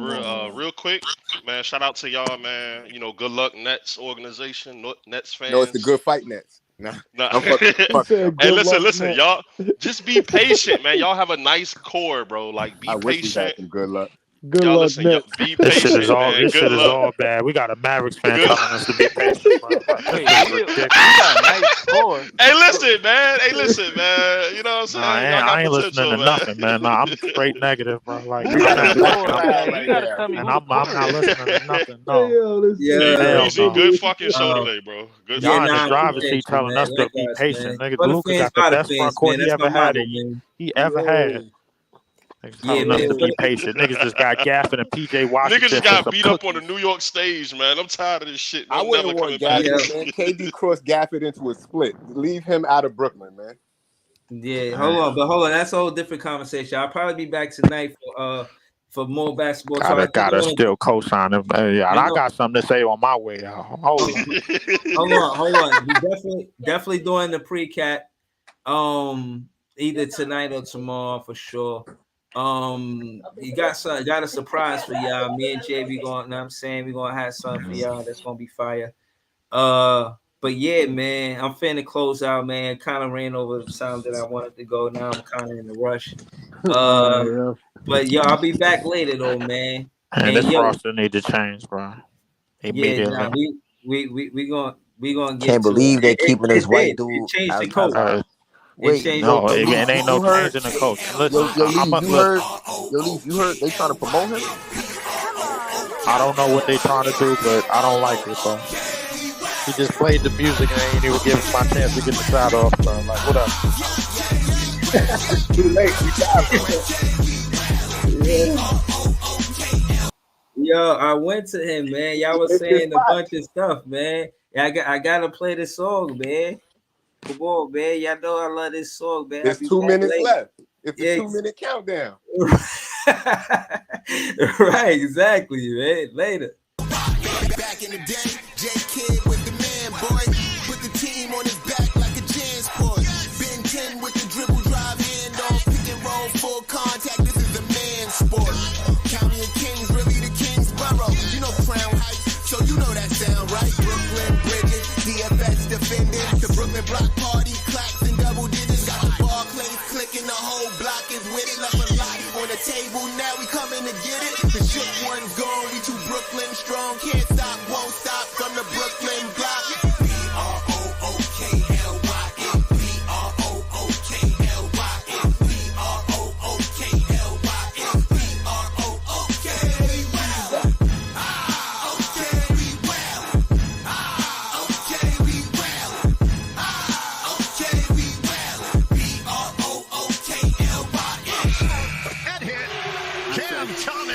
real quick, man. Shout out to y'all, man. You know, good luck, Nets organization, Nets fans. No, it's the Good Fight Nets. Nah. Hey, listen, y'all. Just be patient, man. Y'all have a nice core, bro. Like, be I wish we had patient. some good luck. Good Y'all luck, listen, Nets. be This patient, shit is all. man. This Good shit is luck. all bad. We got a Mavericks fan telling us to be patient. Bro. Hey, you got a nice score. Hey, listen, man. You know what I'm saying? Nah, Y'all got I ain't listening potential, to man. nothing, man. Nah, I'm straight negative, bro. Like, You gotta tell me and who I'm the not listening to nothing. No. Hey, yo, this Yeah. dude- Hey, Hell Breezy, no. good fucking show today, bro. Good Y'all show. in the I driver's appreciate seat you, telling man. us to be Likewise, patient. man. Nigga, For the Luka fans, got by the the best front fans, court man. he That's ever my had. motto, man. He ever had. Niggas telling us to man. be patient. Niggas just got Gaffin and PJ Washington. Niggas just for got some beat up on the cookies. New York stage, man. I'm tired of this shit. I I'm wouldn't never want coming back. Gafford, man. KD crossed Gafford into a split. Leave him out of Brooklyn, man. Yeah, hold on. That's a whole different conversation. I'll probably be back tonight for more basketball. Gotta still co-sign him. Yeah, I got something to say on my way out. Hold on. We definitely doing the pre-cat. Either tonight or tomorrow for sure. You got a surprise for y'all. Me and Jay, we gonna have something for y'all that's gonna be fire. But yeah, man, I'm finna close out, man. Kind of ran over the time that I wanted to go. Now I'm kind of in a rush. But yo, I'll be back later though, man. And this roster need to change, bro. Immediately. Yeah, nah, we gonna get. Can't believe they keeping this white dude. It changed the as- coach. Wait, No, it ain't no change in the coach. Listen, you heard they trying to promote him? I don't know what they trying to do, but I don't like it, bro. He just played the music and ain't even give us my chance to get the shot off, bro. Like, what up? Too late. Yo, I went to him, man. Y'all was saying a bunch of stuff, man. Yeah, I gotta play this song, man. Come on, man. Y'all know I love this song, man. There's 2 minutes left. It's a 2-minute countdown. Right, exactly, man. Later. Back in the day, J Kidd was the man, boy. Put the team on his back like a Jansport. Ben 10 with the dribble drive handoff, pick and roll, full contact. This is a man sport. County and Kings, really the Kingsborough. You know Crown Heights, so you know that sound right. Brooklyn Bridges, DFS defending. The Brooklyn Block Party, claps and double digits. Got the Barclays clicking, the whole block is with it. Left a lot on the table, now we coming to get it. The shook one's gone, we too Brooklyn strong. Can't stop, won't stop from the Brooklyn block. B-R-O-O-K-L-Y-N, B-R-O-O-K-L-Y-N, B-R-O-O-K-L-Y-N,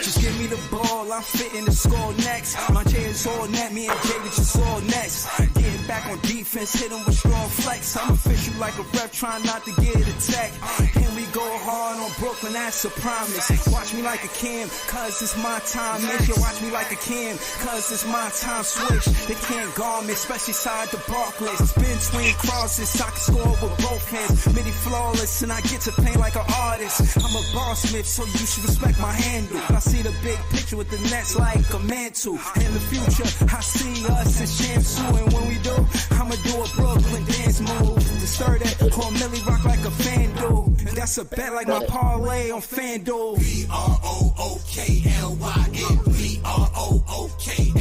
Just give me the ball, I'm fitting the score next. My chair's all net, me and Jay with your saw next. Getting back on defense, hit him with strong flex. I'm official like a ref, trying not to get attacked. And we go hard on Brooklyn, that's a promise. Watch me like a Cam, cause it's my time. Make you watch me like a Cam, cause it's my time. Switch, they can't guard me, especially side the Barclays. Spin twin crosses, I can score with both hands. Midi flawless, and I get to paint like an artist. I'm a boss smith, so you should respect my handle. I see the big picture with the Nets like a mantle. In the future, I see us as Shamsu, and when we do, I'ma do a Brooklyn dance move. To stir that, call Millie Rock like a fan dude. That's a bet like my parlay on FanDuel. B-R-O-O-K-L-Y-N, B-R-O-O-K-L-Y-N.